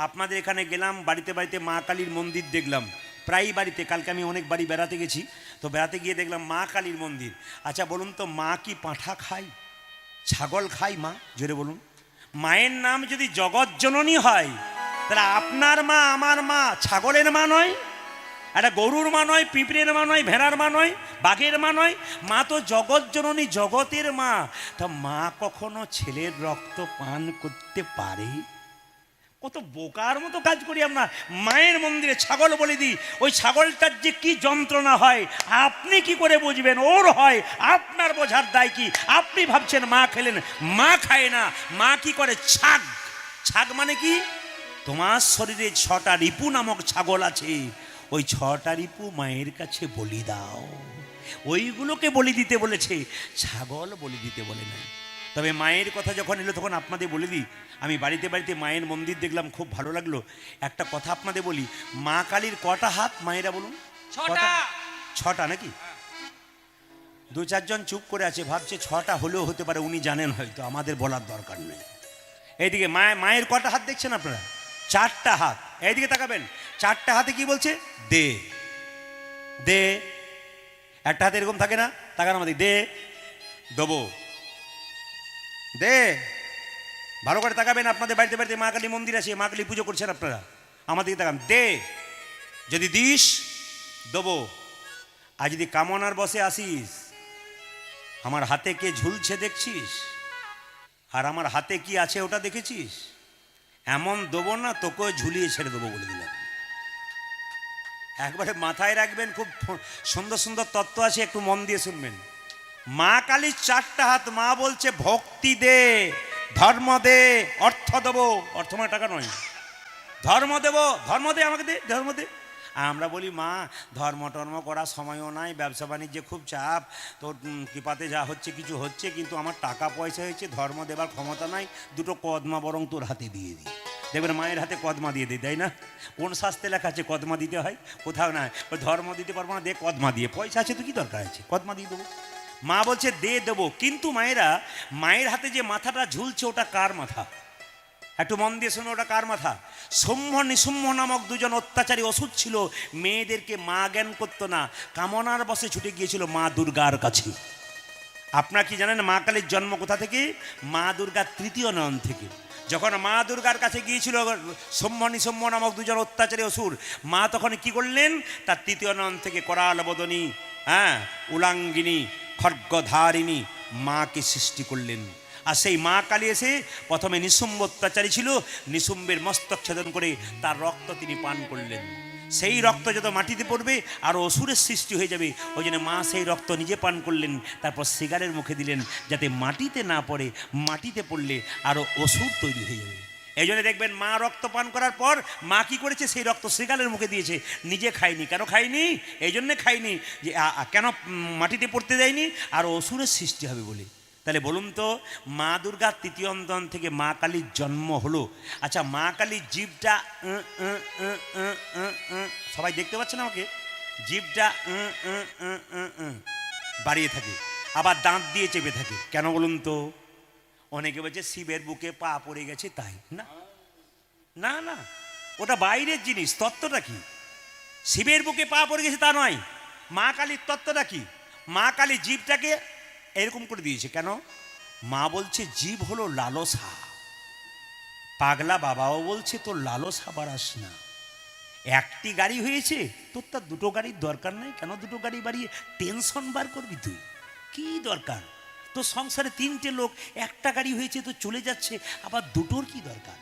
আপনাদের এখানে গেলাম, বাড়িতে বাড়িতে মা কালীর মন্দির দেখলাম, প্রায় বাড়িতে। কালকে আমি অনেক বাড়ি বেড়াতে গেছি, তো বেড়াতে গিয়ে দেখলাম মা কালীর মন্দির। আচ্ছা বলুন তো, মা কি পাঁঠা খায়, ছাগল খায়? মা জোরে বলুন। মায়ের নাম যদি জগৎজননী হয়, তাহলে আপনার মা আমার মা ছাগলের মা নয়, একটা গরুর মা নয়, পিঁপড়ের মা নয়, ভেড়ার মা নয়, বাঘের মা নয়, মা তো জগৎজননী, জগতের মা। তা মা কখনো ছেলের রক্ত পান করতে পারে? কত বোকার মতো কাজ করি আমরা। মায়ের মন্দিরে ছাগল বলে দিই, ওই ছাগলটার যে কি যন্ত্রণা হয় আপনি কি করে বুঝবেন? ওর হয়, আপনার বোঝার দায় কি? আপনি ভাবছেন মা খেলেন, মা খায় না। মা কি করে? ছাগ। ছাগ মানে কি? তোমার শরীরে 6টা রিপু নামক ছাগল আছে, ওই 6টা রিপু মায়ের কাছে বলি দাও। ওইগুলোকে বলি দিতে বলেছে, ছাগল বলি দিতে বলে নাই। তবে মায়ের কথা যখন এলো তখন আপনাদের বলে দিই, আমি বাড়িতে বাড়িতে মায়ের মন্দির দেখলাম, খুব ভালো লাগলো। একটা কথা আপনাদের বলি, মা কালীর কটা হাত মায়েরা বলুন? 6টা নাকি? 2-4 জন চুপ করে আছে, ভাবছে 6টা হলেও হতে পারে, উনি জানেন হয়তো, আমাদের বলার দরকার নেই। এইদিকে মায়ের কটা হাত দেখছেন আপনারা? 4টা হাত। এইদিকে তাকাবেন, 4টা হাতে কি বলছে? দে দে। একটা হাতে এরকম থাকে না, তাকান আমাদের, দে, দেবো, দে। ভালো করে তাকাবেন, আপনাদের বাড়িতে বাড়িতে মা কালী মন্দির আছে, মা কালী পুজো করছেন আপনারা, আমাদেরকে তাকান, দে। যদি দিস দেবো, আর যদি কামনার বসে আসিস, আমার হাতে কে ঝুলছে দেখছিস, আর আমার হাতে কি আছে ওটা দেখেছিস, এমন দেবো না তোকে ঝুলিয়ে ছেড়ে দেবো বলে দিলাম। একবারে মাথায় রাখবেন, খুব সুন্দর সুন্দর তত্ত্ব আছে, একটু মন দিয়ে শুনবেন। মা কালীর 4টা হাত। মা বলছে ভক্তি দে, ধর্ম দে, অর্থ দেবো, অর্থ মানে টাকা নয়, ধর্ম দেবো, ধর্ম দে, আমাকে দে, ধর্ম দে। আমরা বলি মা ধর্ম টর্ম করার সময়ও নাই, ব্যবসা বাণিজ্যে খুব চাপ, তোর কৃপাতে যা হচ্ছে কিছু হচ্ছে, কিন্তু আমার টাকা পয়সা হয়েছে, ধর্ম দেবার ক্ষমতা নাই, 2টো কদমা বরং তোর হাতে দিয়ে দিই। দেখবেন মায়ের হাতে কদমা দিয়ে দিই, তাই না? কোন শাস্ত্রে লেখা আছে কদমা দিতে হয়? কোথাও না। ওই ধর্ম দিতে পারবো না, দে কদমা দিয়ে, পয়সা আছে তো কি দরকার আছে, কদমা দিয়ে দেবো। মা বলছে দে, দেবো। কিন্তু মায়েরা, মায়ের হাতে যে মাথাটা ঝুলছে ওটা কার মাথা? একটু মন দিয়ে শোনো, ওটা কার মাথা? সৌম্য নিসুম্য নামক 2 জন অত্যাচারী ওষুধ ছিল, মেয়েদেরকে মা জ্ঞান করতো না, কামনার বসে ছুটে গিয়েছিল মা দুর্গার কাছে। আপনারা কি জানেন মা কালীর জন্ম কোথা থেকে? মা দুর্গার 3য় নয়ন থেকে। যখন মা দুর্গার কাছে গিয়েছিল সৌম্য নিসৌম্য নামক 2 জন অত্যাচারী অসুর, মা তখন কি করলেন? তার 3য় নয়ন থেকে করাল বদনী, উলাঙ্গিনী, খড়্গধারিণী মাকে সৃষ্টি করলেন। আর সেই মা কালী এসে প্রথমে নিশুম্ব অত্যাচারী ছিল, নিশুম্বের মস্তক ছেদন করে তার রক্ত তিনি পান করলেন। সেই রক্ত যত মাটিতে পড়বে আরও অসুরের সৃষ্টি হয়ে যাবে, ওই জন্য মা সেই রক্ত নিজে পান করলেন, তারপর সিগারের মুখে দিলেন, যাতে মাটিতে না পড়ে, মাটিতে পড়লে আরও অসুর তৈরি হয়ে যাবে। এই জন্য দেখবেন মা রক্ত পান করার পর মা কি করেছে? সেই রক্ত শ্রীগালের মুখে দিয়েছে, নিজে খায়নি। কেন খায়নি? এই জন্যে খায়নি যে কেন মাটিতে পড়তে দেয়নি, আর অসুরের সৃষ্টি হবে বলে। তাহলে বলুন তো, মা দুর্গার 3য় অন্তন থেকে মা কালীর জন্ম হলো। আচ্ছা, মা কালীর জিভটা সবাই দেখতে পাচ্ছেন আমাকে? জিভটা বাড়িয়ে থাকে, আবার দাঁত দিয়ে চেপে থাকে। কেন বলুন তো? অনেকে বলছে শিবের বুকে পা পড়ে গেছে তাই। না না না, ওটা বাইরের জিনিস। তত্ত্বটা কি? শিবের বুকে পা পড়ে গেছে তা নয়। মা কালীর তত্ত্বটা কি? মা কালী জীবটাকে এরকম করে দিয়েছে। কেন? মা বলছে জীব হলো লালসা। পাগলা বাবাও বলছে তোর লালসা বাড়াস না। একটি গাড়ি হয়েছে, তোর তার 2টো গাড়ির দরকার নেই। কেন 2টো গাড়ি বাড়িয়ে টেনশন বার করবি তুই? কি দরকার তোর? সংসারে 3টে লোক, একটা গাড়ি হয়েছে তো চলে যাচ্ছে, আবার 2টোর কি দরকার?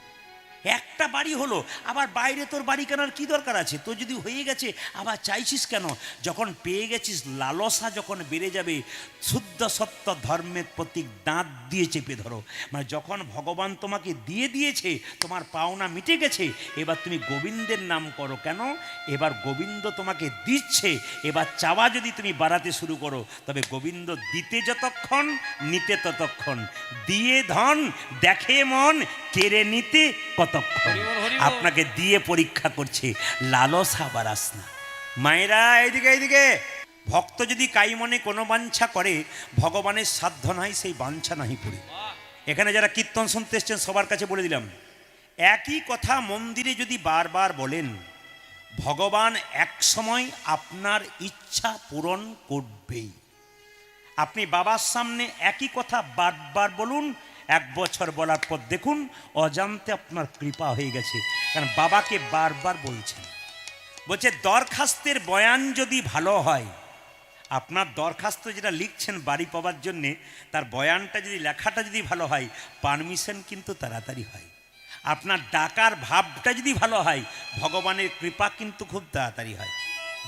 একটা বাড়ি হলো, আবার বাইরে তোর বাড়ি কেনার কি দরকার আছে? তোর যদি হয়ে গেছে আবার চাইছিস কেন? যখন পেয়ে গেছিস, লালসা যখন বেড়ে যাবে, শুদ্ধ সত্য ধর্মের প্রতীক দাঁত দিয়ে চেপে ধরো। মানে যখন ভগবান তোমাকে দিয়ে দিয়েছে, তোমার পাওনা মিটে গেছে, এবার তুমি গোবিন্দের নাম করো। কেন? এবার গোবিন্দ তোমাকে দিচ্ছে, এবার চাওয়া যদি তুমি বাড়াতে শুরু করো, তবে গোবিন্দ দিতে যতক্ষণ, নিতে ততক্ষণ। দিয়ে ধন দেখে মন, কেড়ে নিতে কতক্ষণ। আপনাকে দিয়ে পরীক্ষা করছে, লালসা বাড়াস না। মায়েরা এইদিকে এইদিকে, ভক্ত যদি কাই মনে কোনো বাঞ্ছা করে, ভগবানের সাধ্য নাই সেই বাঞ্ছা নাহি পড়ে। এখানে যারা কীর্তন শুনতে এসছেন সবার কাছে বলে দিলাম, একই কথা মন্দিরে যদি বারবার বলেন, ভগবান এক সময় আপনার ইচ্ছা পূরণ করবেই। আপনি বাবার সামনে একই কথা বারবার বলুন, 1 বছর বলার পর দেখুন অজান্তে আপনার কৃপা হয়ে গেছে, কারণ বাবাকে বারবার বলছেন। বলছে দরখাস্তের বয়ান যদি ভালো হয়, আপনার দরখাস্ত যেটা লিখছেন বাড়ি পাওয়ার জন্যে, তার বয়ানটা যদি লেখাটা যদি ভালো হয়, পারমিশন কিন্তু তাড়াতাড়ি হয়। আপনার ডাকার ভাবটা যদি ভালো হয়, ভগবানের কৃপা কিন্তু খুব তাড়াতাড়ি হয়।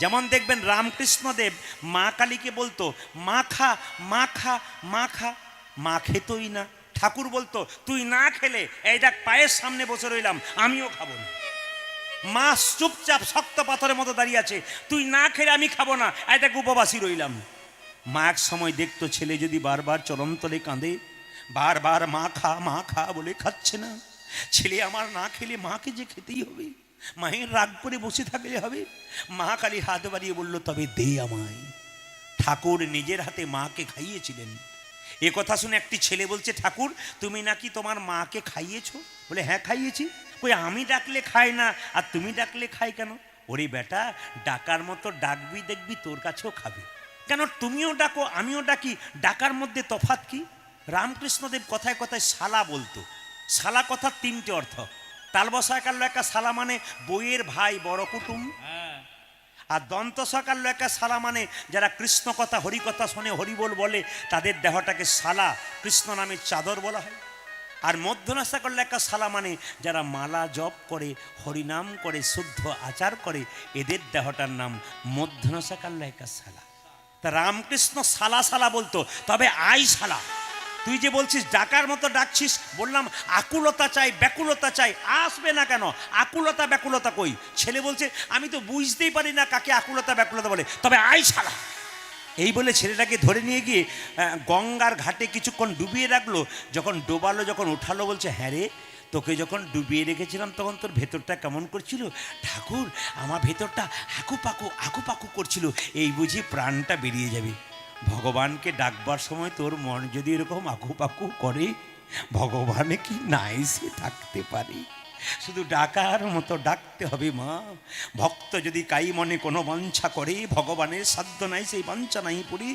যেমন দেখবেন রামকৃষ্ণদেব মা কালীকে বলতো মা খা মা খা মা খা, মা খেতই না। ঠাকুর বলতো তুই না খেলে এই দেখ পায়ের সামনে বসে রইলাম, আমিও খাবো না। মা চুপচাপ শক্ত পাথরের মতো দাঁড়িয়ে আছে, তুই না খেলে আমি খাবো না, এই দেখ উপবাসী রইলাম। মা এক সময় দেখতো ছেলে যদি বারবার চরণতলে কাঁদে, বারবার মা খা বলে খাচ্ছে না, ছেলে আমার না খেলে মাকে যে খেতেই হবে, মায়ের রাগ করে বসে থাকলে হবে। মা কালী হাত বাড়িয়ে বলল তবে দে আমায়। ঠাকুর নিজের হাতে মাকে খাইয়েছিলেন। এ কথা শুনে একটি ছেলে বলছে, ঠাকুর তুমি নাকি তোমার মাকে খাইয়েছো? বলে হ্যাঁ খাইয়েছি। কই আমি ডাকলে খায় না আর তুমি ডাকলে খাই কেন? ওরে বেটা, ডাকার মতো ডাকবি দেখবি তোর কাছেও খাবে। কেন তুমিও ডাকো আমিও ডাকি, ডাকার মধ্যে তফাৎ কি? রামকৃষ্ণদেব কথায় কথায় শালা বলতো। শালা কথার 3টে অর্থ। তালবসাকার লেখা শালা মানে বইয়ের ভাই বড় কুটুম, আর দন্ত সকাল লেখা শালা মানে যারা কৃষ্ণ কথা হরি কথা শোনে হরিবোল বলে তাদের দেহটাকে শালা কৃষ্ণ নামের চাদর বলা হয়। আর মধ্যনাশাকর লেখা শালা মানে যারা মালা জপ করে হরিনাম করে শুদ্ধ আচার করে, এদের দেহটার নাম মধ্যনাশাকার লেখা শালা। তা রামকৃষ্ণ শালা শালা বলতো, তবে আই শালা তুই যে বলছিস ডাকার মতো ডাকছিস, বললাম আকুলতা চাই ব্যাকুলতা চাই, আসবে না কেন? আকুলতা ব্যাকুলতা কই? ছেলে বলছে আমি তো বুঝতেই পারি না কাকে আকুলতা ব্যাকুলতা বলে, তবে আই শালা। এই বলে ছেলেটাকে ধরে নিয়ে গিয়ে গঙ্গার ঘাটে কিছুক্ষণ ডুবিয়ে রাখলো। যখন ডোবালো, যখন উঠালো, বলছে হ্যাঁ রে, তোকে যখন ডুবিয়ে রেখেছিলাম তখন তোর ভেতরটা কেমন করছিল? ঠাকুর আমার ভেতরটা আকুপাকু করছিল, এই বুঝি প্রাণটা বেরিয়ে যাবে। ভগবানকে ডাকবার সময় তোর মন যদি এরকম আকুপাকু করে, ভগবানে কি নাই সে থাকতে পারে? শুধু ডাকার মতো ডাকতে হবে মা। ভক্ত যদি কাই মনে কোনো বাঞ্ছা করে, ভগবানের সাধ্য নাই সেই বাঞ্ছা নাই পুরি।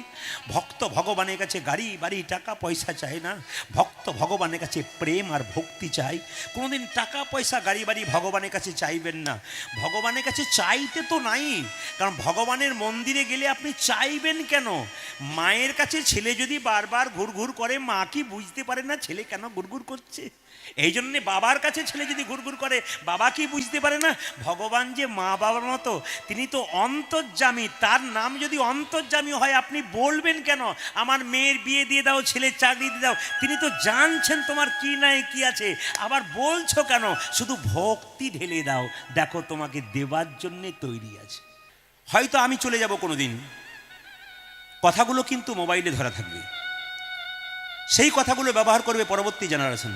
ভক্ত ভগবানের কাছে গাড়ি বাড়ি টাকা পয়সা চায় না, ভক্ত ভগবানের কাছে প্রেম আর ভক্তি চাই। কোনোদিন টাকা পয়সা গাড়ি বাড়ি ভগবানের কাছে চাইবেন না। ভগবানের কাছে চাইতে তো নাই, কারণ ভগবানের মন্দিরে গেলে আপনি চাইবেন কেন? মায়ের কাছে ছেলে যদি বারবার ঘুরঘুর করে, মা কি বুঝতে পারে না ছেলে কেন ঘুরঘুর করছে? এই জন্যে বাবার কাছে ছেলে যদি ঘুরঘুর করে, বাবা কি বুঝতে পারে না ভগবান যে মা বাবার মতো, তিনি তো অন্তর্যামী। তার নাম যদি অন্তর্যামী হয়, আপনি বলবেন কেন আমার মেয়ের বিয়ে দিয়ে দাও, ছেলের চাকরি দিয়ে দাও? তিনি তো জানছেন তোমার কি নাই কি আছে, আবার বলছো কেন? শুধু ভক্তি ঢেলে দাও, দেখো তোমাকে দেবার জন্যে তৈরি আছে। হয়তো আমি চলে যাব কোনোদিন, কথাগুলো কিন্তু মোবাইলে ধরা থাকবে, সেই কথাগুলো ব্যবহার করবে পরবর্তী জেনারেশন,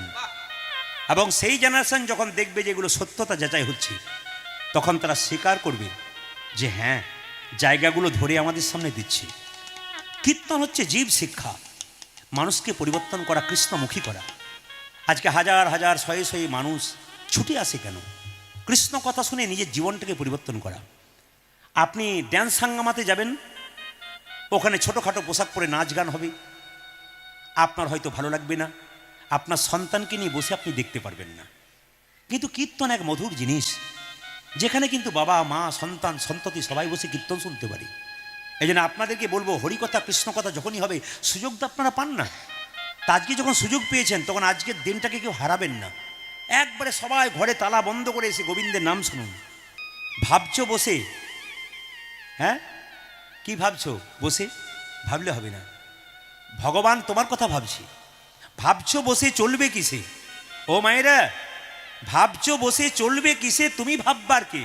এবং সেই জেনারেশন যখন দেখবে যে এগুলো সত্যতা যাচাই হচ্ছে, তখন তারা স্বীকার করবে যে হ্যাঁ, জায়গাগুলো ধরে আমাদের সামনে দিচ্ছে। কীর্তন হচ্ছে জীব শিক্ষা, মানুষকে পরিবর্তন করা, কৃষ্ণমুখী করা। আজকে হাজার হাজার শয়ে শয়ে মানুষ ছুটে আসে কেন? কৃষ্ণ কথা শুনে নিজের জীবনটাকে পরিবর্তন করা। আপনি ড্যান্স হাঙ্গামাতে যাবেন, ওখানে ছোটোখাটো পোশাক পরে নাচ গান হবে, আপনার হয়তো ভালো লাগবে না, আপনার সন্তানকে নিয়ে বসে আপনি দেখতে পারবেন না। কিন্তু কীর্তন এক মধুর জিনিস, যেখানে কিন্তু বাবা মা সন্তান সন্ততি সবাই বসে কীর্তন শুনতে পারে। এই জন্য আপনাদেরকে বলবো, হরিকথা কৃষ্ণ কথা যখনই হবে, সুযোগ তো আপনারা পান না। তা আজকে যখন সুযোগ পেয়েছেন, তখন আজকের দিনটাকে কেউ হারাবেন না। একবারে সবাই ঘরে তালা বন্ধ করে এসে গোবিন্দের নাম শুনুন। ভাবছো বসে, হ্যাঁ কি ভাবছো বসে? ভাবলে হবে না, ভগবান তোমার কথা ভাবছি। ভাবছো বসে চলবে কিসে? ও মায়েরা, ভাবছো বসে চলবে কিসে? তুমি ভাববার কে?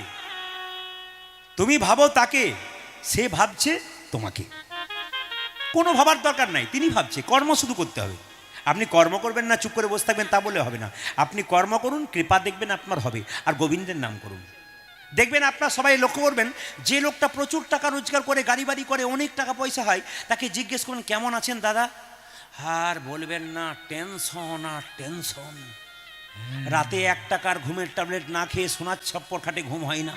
তুমি ভাবো তাকে, সে ভাবছে তোমাকে। কোনো ভাবার দরকার নাই, তিনি ভাবছে। কর্ম শুধু করতে হবে। আপনি কর্ম করবেন না, চুপ করে বসে থাকবেন, তা বলে হবে না। আপনি কর্ম করুন, কৃপা দেখবেন আপনার হবে, আর গোবিন্দের নাম করুন। দেখবেন আপনার সবাই লক্ষ্য করবেন, যে লোকটা প্রচুর টাকা রোজগার করে, গাড়ি বাড়ি করে, অনেক টাকা পয়সা হয়, তাকে জিজ্ঞেস করুন কেমন আছেন দাদা? আর বলবেন না, টেনশন আর টেনশন। রাতে 1 টাকার ঘুমের ট্যাবলেট না খেয়ে সোনার ছপ্পর খাটে ঘুম হয় না।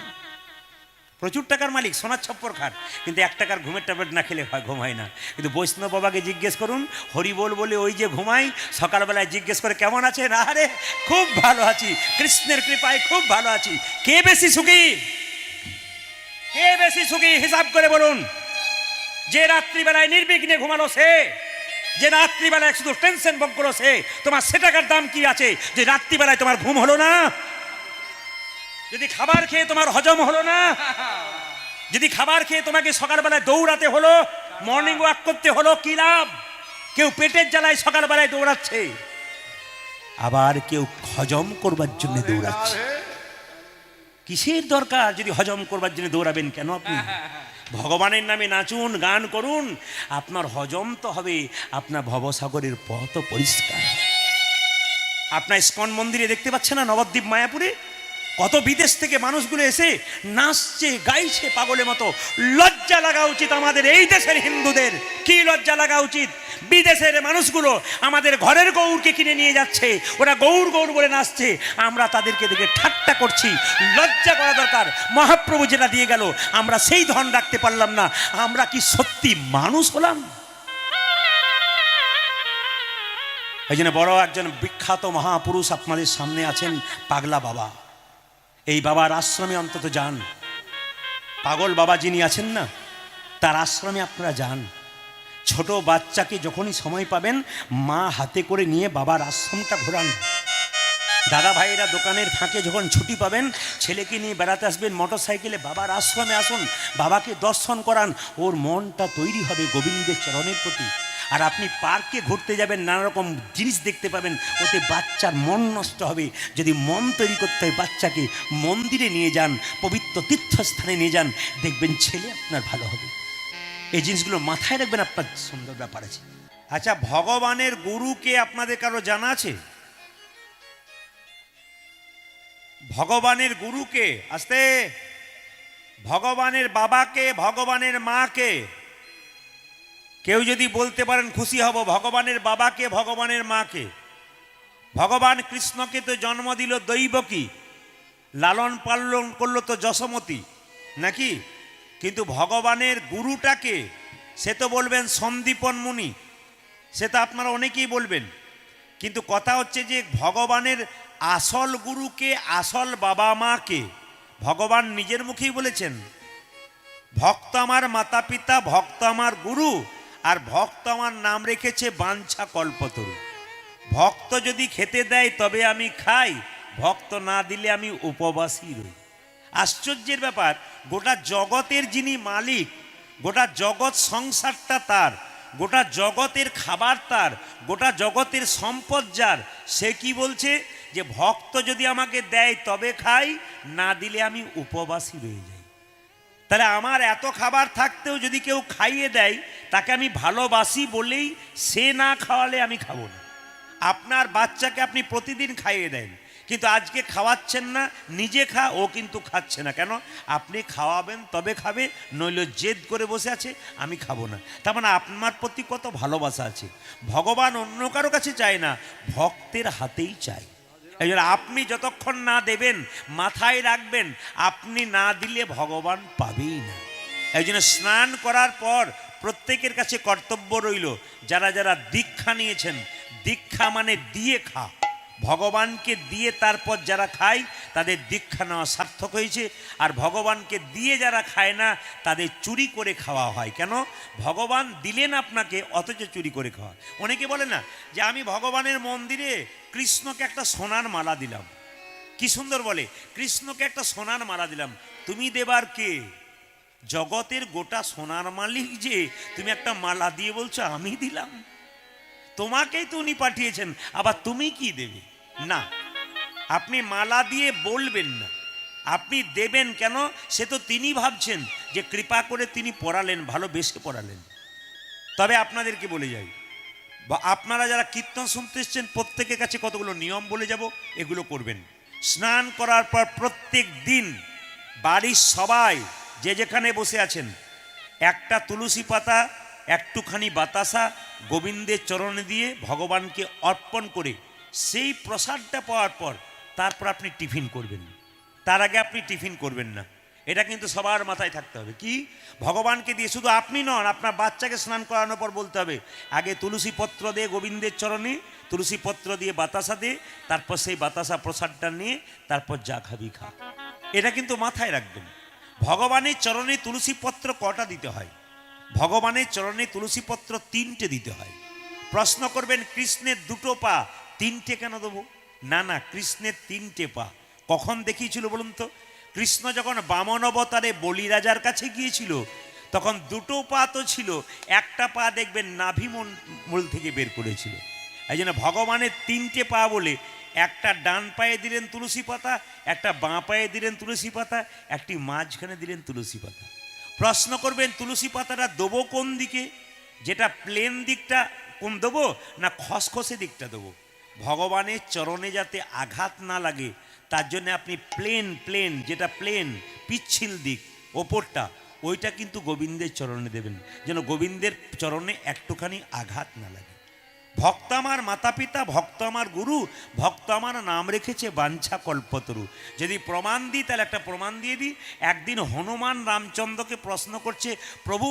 প্রচুর টাকার মালিক, সোনার ছপ্পর খাট, কিন্তু 1 টাকার ঘুমের ট্যাবলেট না খেলে ঘুম হয় না। কিন্তু বৈষ্ণব বাবাকে জিজ্ঞেস করুন, হরিবোল বলে ওই যে ঘুমাই, সকালবেলায় জিজ্ঞেস করে কেমন আছে, না রে খুব ভালো আছি, কৃষ্ণের কৃপায় খুব ভালো আছি। কে বেশি সুখী? কে বেশি সুখী হিসাব করে বলুন? যে রাত্রিবেলায় নির্বিঘ্নে ঘুমালো সে, যে রাত্রিবেলায় শুধু টেনশন ভোগ করলো সে। তোমার সে টাকার দাম কি আছে যে রাত্রিবেলায় তোমার ঘুম হলো না? যদি খাবার খেয়ে তোমার হজম হলো না, যদি খাবার খেয়ে তোমাকে সকালবেলায় দৌড়াতে হলো, মর্নিং ওয়াক করতে হলো, কি লাভ? কেউ পেটের জ্বালায় সকালবেলায় দৌড়াচ্ছে, আবার কেউ হজম করবার জন্য দৌড়াচ্ছে। কিসের দরকার যদি হজম করবার জন্য দৌড়াবেন কেন? আপনি ভগবানের নামে নাচুন, গান করুন, আপনার হজম তো হবে, আপনার ভবসাগরের পথ পরিষ্কার। আপনার ইস্কন মন্দিরে দেখতে পাচ্ছেন না, নবদ্বীপ মায়াপুরে কত বিদেশ থেকে মানুষগুলো এসে নাচছে, গাইছে পাগলের মতো। লজ্জা লাগা উচিত আমাদের এই দেশের হিন্দুদের। কি লজ্জা লাগা উচিত? বিদেশের মানুষগুলো আমাদের ঘরের গৌরকে কিনে নিয়ে যাচ্ছে, ওরা গৌর গৌর বলে নাচছে, আমরা তাদেরকে দেখে ঠাট্টা করছি। লজ্জা করা দরকার। মহাপ্রভু যেটা দিয়ে গেল আমরা সেই ধন রাখতে পারলাম না, আমরা কি সত্যি মানুষ হলাম? এই জন্য বড় একজন বিখ্যাত মহাপুরুষ আপনাদের সামনে আছেন, পাগলা বাবা। এই বাবার আশ্রমে অন্তত যান। পাগল বাবা যিনি আছেন না, তার আশ্রমে আপনারা যান। ছোট বাচ্চাকে যখনই সময় পাবেন মা হাতে করে নিয়ে বাবার আশ্রমটা ঘোরান। দাদা ভাইয়েরা দোকানের ফাঁকে যখন ছুটি পাবেন ছেলেকে নিয়ে বেড়াতে আসবেন মোটর সাইকেলে, বাবার আশ্রমে আসুন, বাবাকে দর্শন করান। ওর মনটা তৈরি হবে গোবিন্দের চরণের প্রতি। আর আপনি পার্কে ঘুরতে যাবেন, নানা রকম জিনিস দেখতে পাবেন, ওতে বাচ্চার মন নষ্ট হবে। যদি মন তৈরি করতে হয় বাচ্চাকে মন্দিরে নিয়ে যান, পবিত্র তীর্থস্থানে নিয়ে যান, দেখবেন ছেলে আপনার ভালো হবে। এই জিনিসগুলো মাথায় রাখবেন, আপনার সুন্দর ব্যাপার আছে। আচ্ছা, ভগবানের গুরুকে আপনাদের কারো জানা আছে? ভগবানের গুরুকে, আস্তে, ভগবানের বাবাকে, ভগবানের মাকে কেউ যদি বলতে পারেন খুশি হব। ভগবানের বাবাকে, ভগবানের মাকে। ভগবান কৃষ্ণকে তো জন্ম দিল দৈবকী, লালন পালন করলো তো যশোমতী, নাকি? কিন্তু ভগবানের গুরুটাকে সে তো বলবেন সন্দীপন মুনি, সে তো আপনারা অনেকেই বলবেন। কিন্তু কথা হচ্ছে যে ভগবানের আসল গুরুকে, আসল বাবা মাকে ভগবান নিজের মুখেই বলেছেন, ভক্ত আমার মাতা পিতা, ভক্ত আমার গুরু, আর ভক্ত আমার নাম রেখেছে বাঞ্ছা কল্পতরু। ভক্ত যদি খেতে দেয় তবে আমি খাই, ভক্ত না দিলে আমি উপবাসী রই। আশ্চর্যের ব্যাপার, গোটা জগতের যিনি মালিক, গোটা জগৎ সংসারটা তার, গোটা জগতের খাবার তার, গোটা জগতের সম্পদ যার, সে কি বলছে যে ভক্ত যদি আমাকে দেয় তবে খাই, না দিলে আমি উপবাসী রয়ে যাই। তাহলে আমার এত খাবার থাকতেও যদি কেউ খাইয়ে দেয় তাকে আমি ভালোবাসি বলেই সে না খাওয়ালে আমি খাবো না। আপনার বাচ্চাকে আপনি প্রতিদিন খাইয়ে দেন, কিন্তু আজকে খাওয়াচ্ছেন না, নিজে খা, ও কিন্তু খাচ্ছে না। কেন? আপনি খাওয়াবেন তবে খাবে, নইলে জেদ করে বসে আছে আমি খাবো না। তার মানে আপনার প্রতি কত ভালোবাসা আছে। ভগবান অন্য কারো কাছে চায় না, ভক্তের হাতেই চায়। এই জন্য আপনি যতক্ষণ না দেবেন মাথায় রাখবেন, আপনি না দিলে ভগবান পাবেই না। এই জন্য স্নান করার পর প্রত্যেকের কাছে কর্তব্য রইল, যারা যারা দীক্ষা নিয়েছেন, দীক্ষা মানে দিয়ে খা, ভগবানকে দিয়ে তারপর যারা খায় তাদের দীক্ষা নেওয়া সার্থক হয়েছে। আর ভগবানকে দিয়ে যারা খায় না তাদের চুরি করে খাওয়া হয়। কেন? ভগবান দিলেন আপনাকে, অথচ চুরি করে খাওয়া। অনেকে বলে না যে আমি ভগবানের মন্দিরে কৃষ্ণকে একটা সোনার মালা দিলাম। কি সুন্দর বলে, কৃষ্ণকে একটা সোনার মালা দিলাম। তুমি দেবার কে? জগতের গোটা সোনার মালিক যে, তুমি একটা মালা দিয়ে বলছো আমি দিলাম? তোমাকেই তো উনি পাঠিয়েছেন, আবার তুমি কি দেবে? না, আপনি মালা দিয়ে বলবেন না, আপনি দেবেন। কেন? সে তো তিনি ভাবছেন যে কৃপা করে তিনি পড়ালেন, ভালোবেসে পড়ালেন। তবে আপনাদেরকে বলে যাই, বা আপনারা যারা কীর্তন শুনতে এসছেন প্রত্যেকের কাছে কতগুলো নিয়ম বলে যাব, এগুলো করবেন। স্নান করার পর প্রত্যেক দিন বাড়ির সবাই যে যেখানে বসে আছেন একটা তুলসী পাতা, একটুখানি বাতাসা গোবিন্দের চরণে দিয়ে ভগবানকে অর্পণ করে সেই প্রসাদটা পাওয়ার পর তারপর আপনি টিফিন করবেন, তার আগে আপনি টিফিন করবেন না। এটা কিন্তু সবার মাথায় থাকতে হবে। কি ভগবানকে দিয়ে শুধু আপনি নন, আপনার বাচ্চাকে স্নান করানোর পর বলতে হবে আগে তুলসী পত্র দিয়ে গোবিন্দের চরণে তুলসী পত্র দিয়ে বাতাসা দিয়ে, তারপর সেই বাতাসা প্রসাদটা নিয়ে তারপর যা খাবি খা। এটা কিন্তু মাথায় রাখবেন। ভগবানের চরণে তুলসী পত্র কটা দিতে হয়? ভগবানের চরণে তুলসী পত্র 3টে দিতে হয়। প্রশ্ন করবেন কৃষ্ণের 2টো পা, 3টে কেন দেবো? না না, কৃষ্ণের 3টে পা। কখন দেখিয়েছিল বলুন তো? কৃষ্ণ যখন বামন অবতারে বলি রাজার কাছে গিয়েছিল তখন 2টো পা তো ছিল, একটা পা দেখবেন নাভি মূল থেকে বের করেছিল। এই জন্য ভগবানের 3টে পা বলে একটা ডান পায়ে দিলেন তুলসী পাতা, একটা বাঁ পায়ে দিলেন তুলসী পাতা, একটি মাঝখানে দিলেন তুলসী পাতা। প্রশ্ন করবেন তুলসী পাতাটা দেবো কোন দিকে? যেটা প্লেন দিকটা কোন দেবো না খসখসে দিকটা দেবো? ভগবানের চরণে যাতে আঘাত না লাগে তার জন্য আপনি প্লেন যেটা প্লেন পিচ্ছিল দিক ওপরটা ওইটা কিন্তু গোবিন্দের চরণে দেবেন, যেন গোবিন্দের চরণে একটুখানি আঘাত না লাগে। ভক্ত আমার মাতা পিতা, ভক্ত আমার গুরু, ভক্ত আমার নাম রেখেছে বাঞ্ছা কল্পতরু। যদি প্রমাণ দিই তাহলে একটা প্রমাণ দিয়ে দিই। একদিন হনুমান রামচন্দ্রকে প্রশ্ন করছে, প্রভু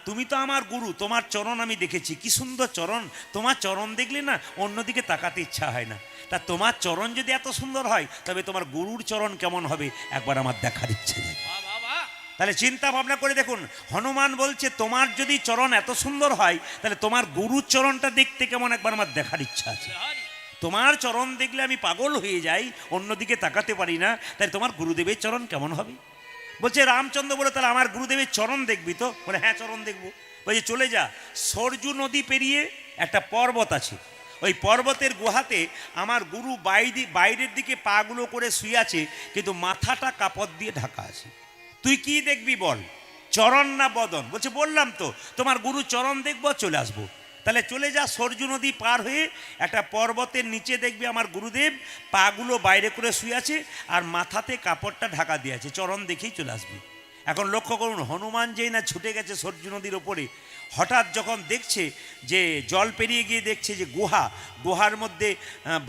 তুমি তো আমার গুরু, তোমার চরণ আমি দেখেছি, কি সুন্দর চরণ, তোমার চরণ দেখলে না অন্যদিকে তাকাতে ইচ্ছা হয় না। তা তোমার চরণ যদি এত সুন্দর হয় তবে তোমার গুরুর চরণ কেমন হবে একবার আমার দেখার ইচ্ছে নেই। তাহলে চিন্তা ভাবনা করে দেখুন, হনুমান বলছে তোমার যদি চরণ এত সুন্দর হয় তাহলে তোমার গুরুর চরণটা দেখতে কেমন একবার আমার দেখার ইচ্ছা আছে। তোমার চরণ দেখলে আমি পাগল হয়ে যাই, অন্যদিকে তাকাতে পারি না, তাই তোমার গুরুদেবের চরণ কেমন হবে? বলছে রামচন্দ্র বলে তাহলে আমার গুরুদেবের চরণ দেখবি তো? বলে হ্যাঁ চরণ দেখবো। বলছে চলে যা, সরজু নদী পেরিয়ে একটা পর্বত আছে, ওই পর্বতের গুহাতে আমার গুরু বাইরের দিকে পাগুলো করে শুয়ে আছে, কিন্তু মাথাটা কাপড় দিয়ে ঢাকা আছে। তুই কি দেখবি বল, চরণ না বদন? বলছে বললাম তো তোমার গুরু চরণ দেখবো, চলে আসবো। তাহলে চলে যা, সরজু নদী পার হয়ে একটা পর্বতের নিচে দেখবি আমার গুরুদেব পাগুলো বাইরে করে শুয়ে আছে আর মাথাতে কাপড়টা ঢাকা দিয়ে আছে, চরণ দেখেই চলে আসবি। এখন লক্ষ্য করুন, হনুমান যেই না ছুটে গেছে সরজু নদীর ওপরে, হঠাৎ যখন দেখছে যে জল পেরিয়ে গিয়ে দেখছে যে গুহার মধ্যে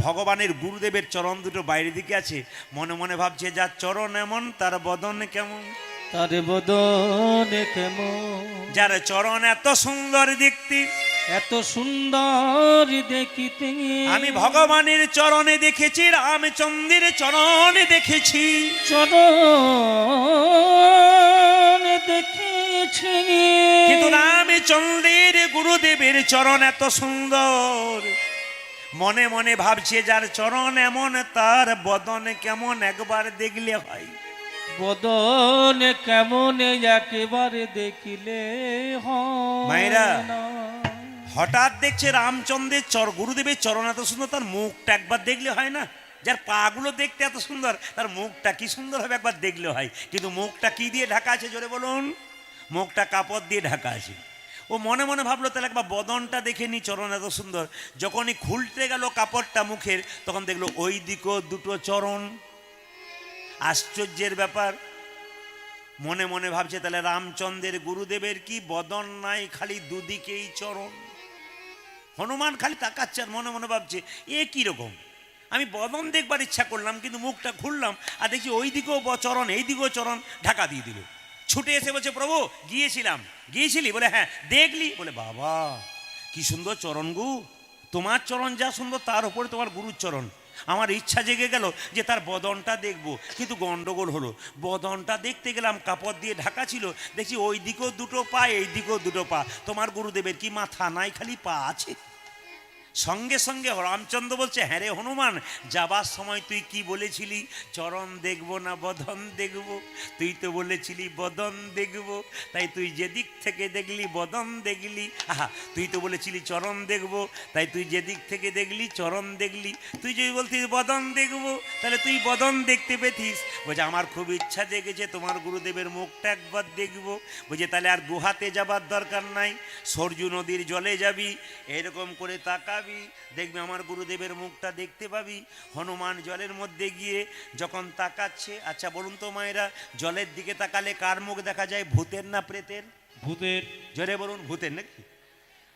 ভগবানের গুরুদেবের চরণ দুটো বাইরে দিকে আছে, মনে মনে ভাবছে যার চরণ এমন তার বদন কেমন, তার বদন কেমন, যার চরণ এত সুন্দর দেখতে, এত সুন্দর দেখিতে। আমি ভগবানের চরণে দেখেছি, রামচন্দ্রের চরণে দেখেছি, চরণ দেখেছি, কিন্তু রামচন্দ্রের গুরুদেবের চরণ এত সুন্দর। মনে মনে ভাবছে যার চরণ এমন তার বদন কেমন একবার দেখলে হয়। বদন কেমন একেবারে দেখিলে হয় মায়েরা, না। হঠাৎ দেখছে রামচন্দ্রের গুরুদেবের চরণ এত সুন্দর, তার মুখটা একবার দেখলে হয় না? যার পাগুলো দেখতে এত সুন্দর তার মুখটা কি সুন্দর হবে একবার দেখলে হয়। কিন্তু মুখটা কি দিয়ে ঢাকা আছে জোরে বলুন? মুখটা কাপড় দিয়ে ঢাকা আছে। ও মনে মনে ভাবলো তাহলে একবার বদনটা দেখে নি, চরণ এত সুন্দর। যখনই খুলতে গেল কাপড়টা মুখের, তখন দেখলো ওই দিকেও 2টো চরণ। আশ্চর্যের ব্যাপার। মনে মনে ভাবছে তাহলে রামচন্দ্রের গুরুদেবের কি বদন নাই, খালি দুদিকেই চরণ। হনুমান খালি তাকাচ্ছে আর মনে মনে ভাবছে এ কি রকম, আমি বদন দেখবার ইচ্ছা করলাম কিন্তু মুখটা খুললাম আর দেখছি ওই দিকেও চরণ এই দিকেও চরণ, ঢাকা দিয়ে দিল। ছুটে এসে বলছে প্রভু গিয়েছিলি? বলে হ্যাঁ। দেখলি? বলে বাবা কি সুন্দর চরণ গু, তোমার চরণ যা সুন্দর তার উপরে তোমার গুরুর চরণ। আমার ইচ্ছা জেগে গেল যে তার বদনটা দেখবো, কিন্তু গন্ডগোল হলো। বদনটা দেখতে গেলাম, কাপড় দিয়ে ঢাকা ছিল, দেখছি ওই দিকেও 2টো পা এই দিকেও 2টো পা। তোমার গুরুদেবের কি মাথা নাই, খালি পা আছে? সঙ্গে সঙ্গে রামচন্দ্র বলছে হ্যাঁ রে হনুমান, যাবার সময় তুই কি বলেছিলি, চরণ দেখবো না বদন দেখবো? তুই তো বলেছিলি বদন দেখবো, তাই তুই যেদিক থেকে দেখলি বদন দেখলি। আহা, তুই তো বলেছিলি চরণ দেখবো, তাই তুই যেদিক থেকে দেখলি চরণ দেখলি। তুই যদি বলতিস বদন দেখবো তাহলে তুই বদন দেখতে পেতিস। বলছে আমার খুব ইচ্ছা জেগেছে তোমার গুরুদেবের মুখটা একবার দেখবো। বলছে তাহলে আর গুহাতে যাবার দরকার নাই, সরজু নদীর জলে যাবি, এরকম করে তাকাবি, দেখবি আমার গুরুদেবের মুখটা দেখতে পাবি। হনুমান জলের মধ্যে গিয়ে যখন তাকাচ্ছে, আচ্ছা বলুন তো মায়েরা, জলের দিকে তাকালে কার মুখ দেখা যায়, ভূতের না প্রেতের? ভূতের। জোরে বলুন, ভূতের নাকি?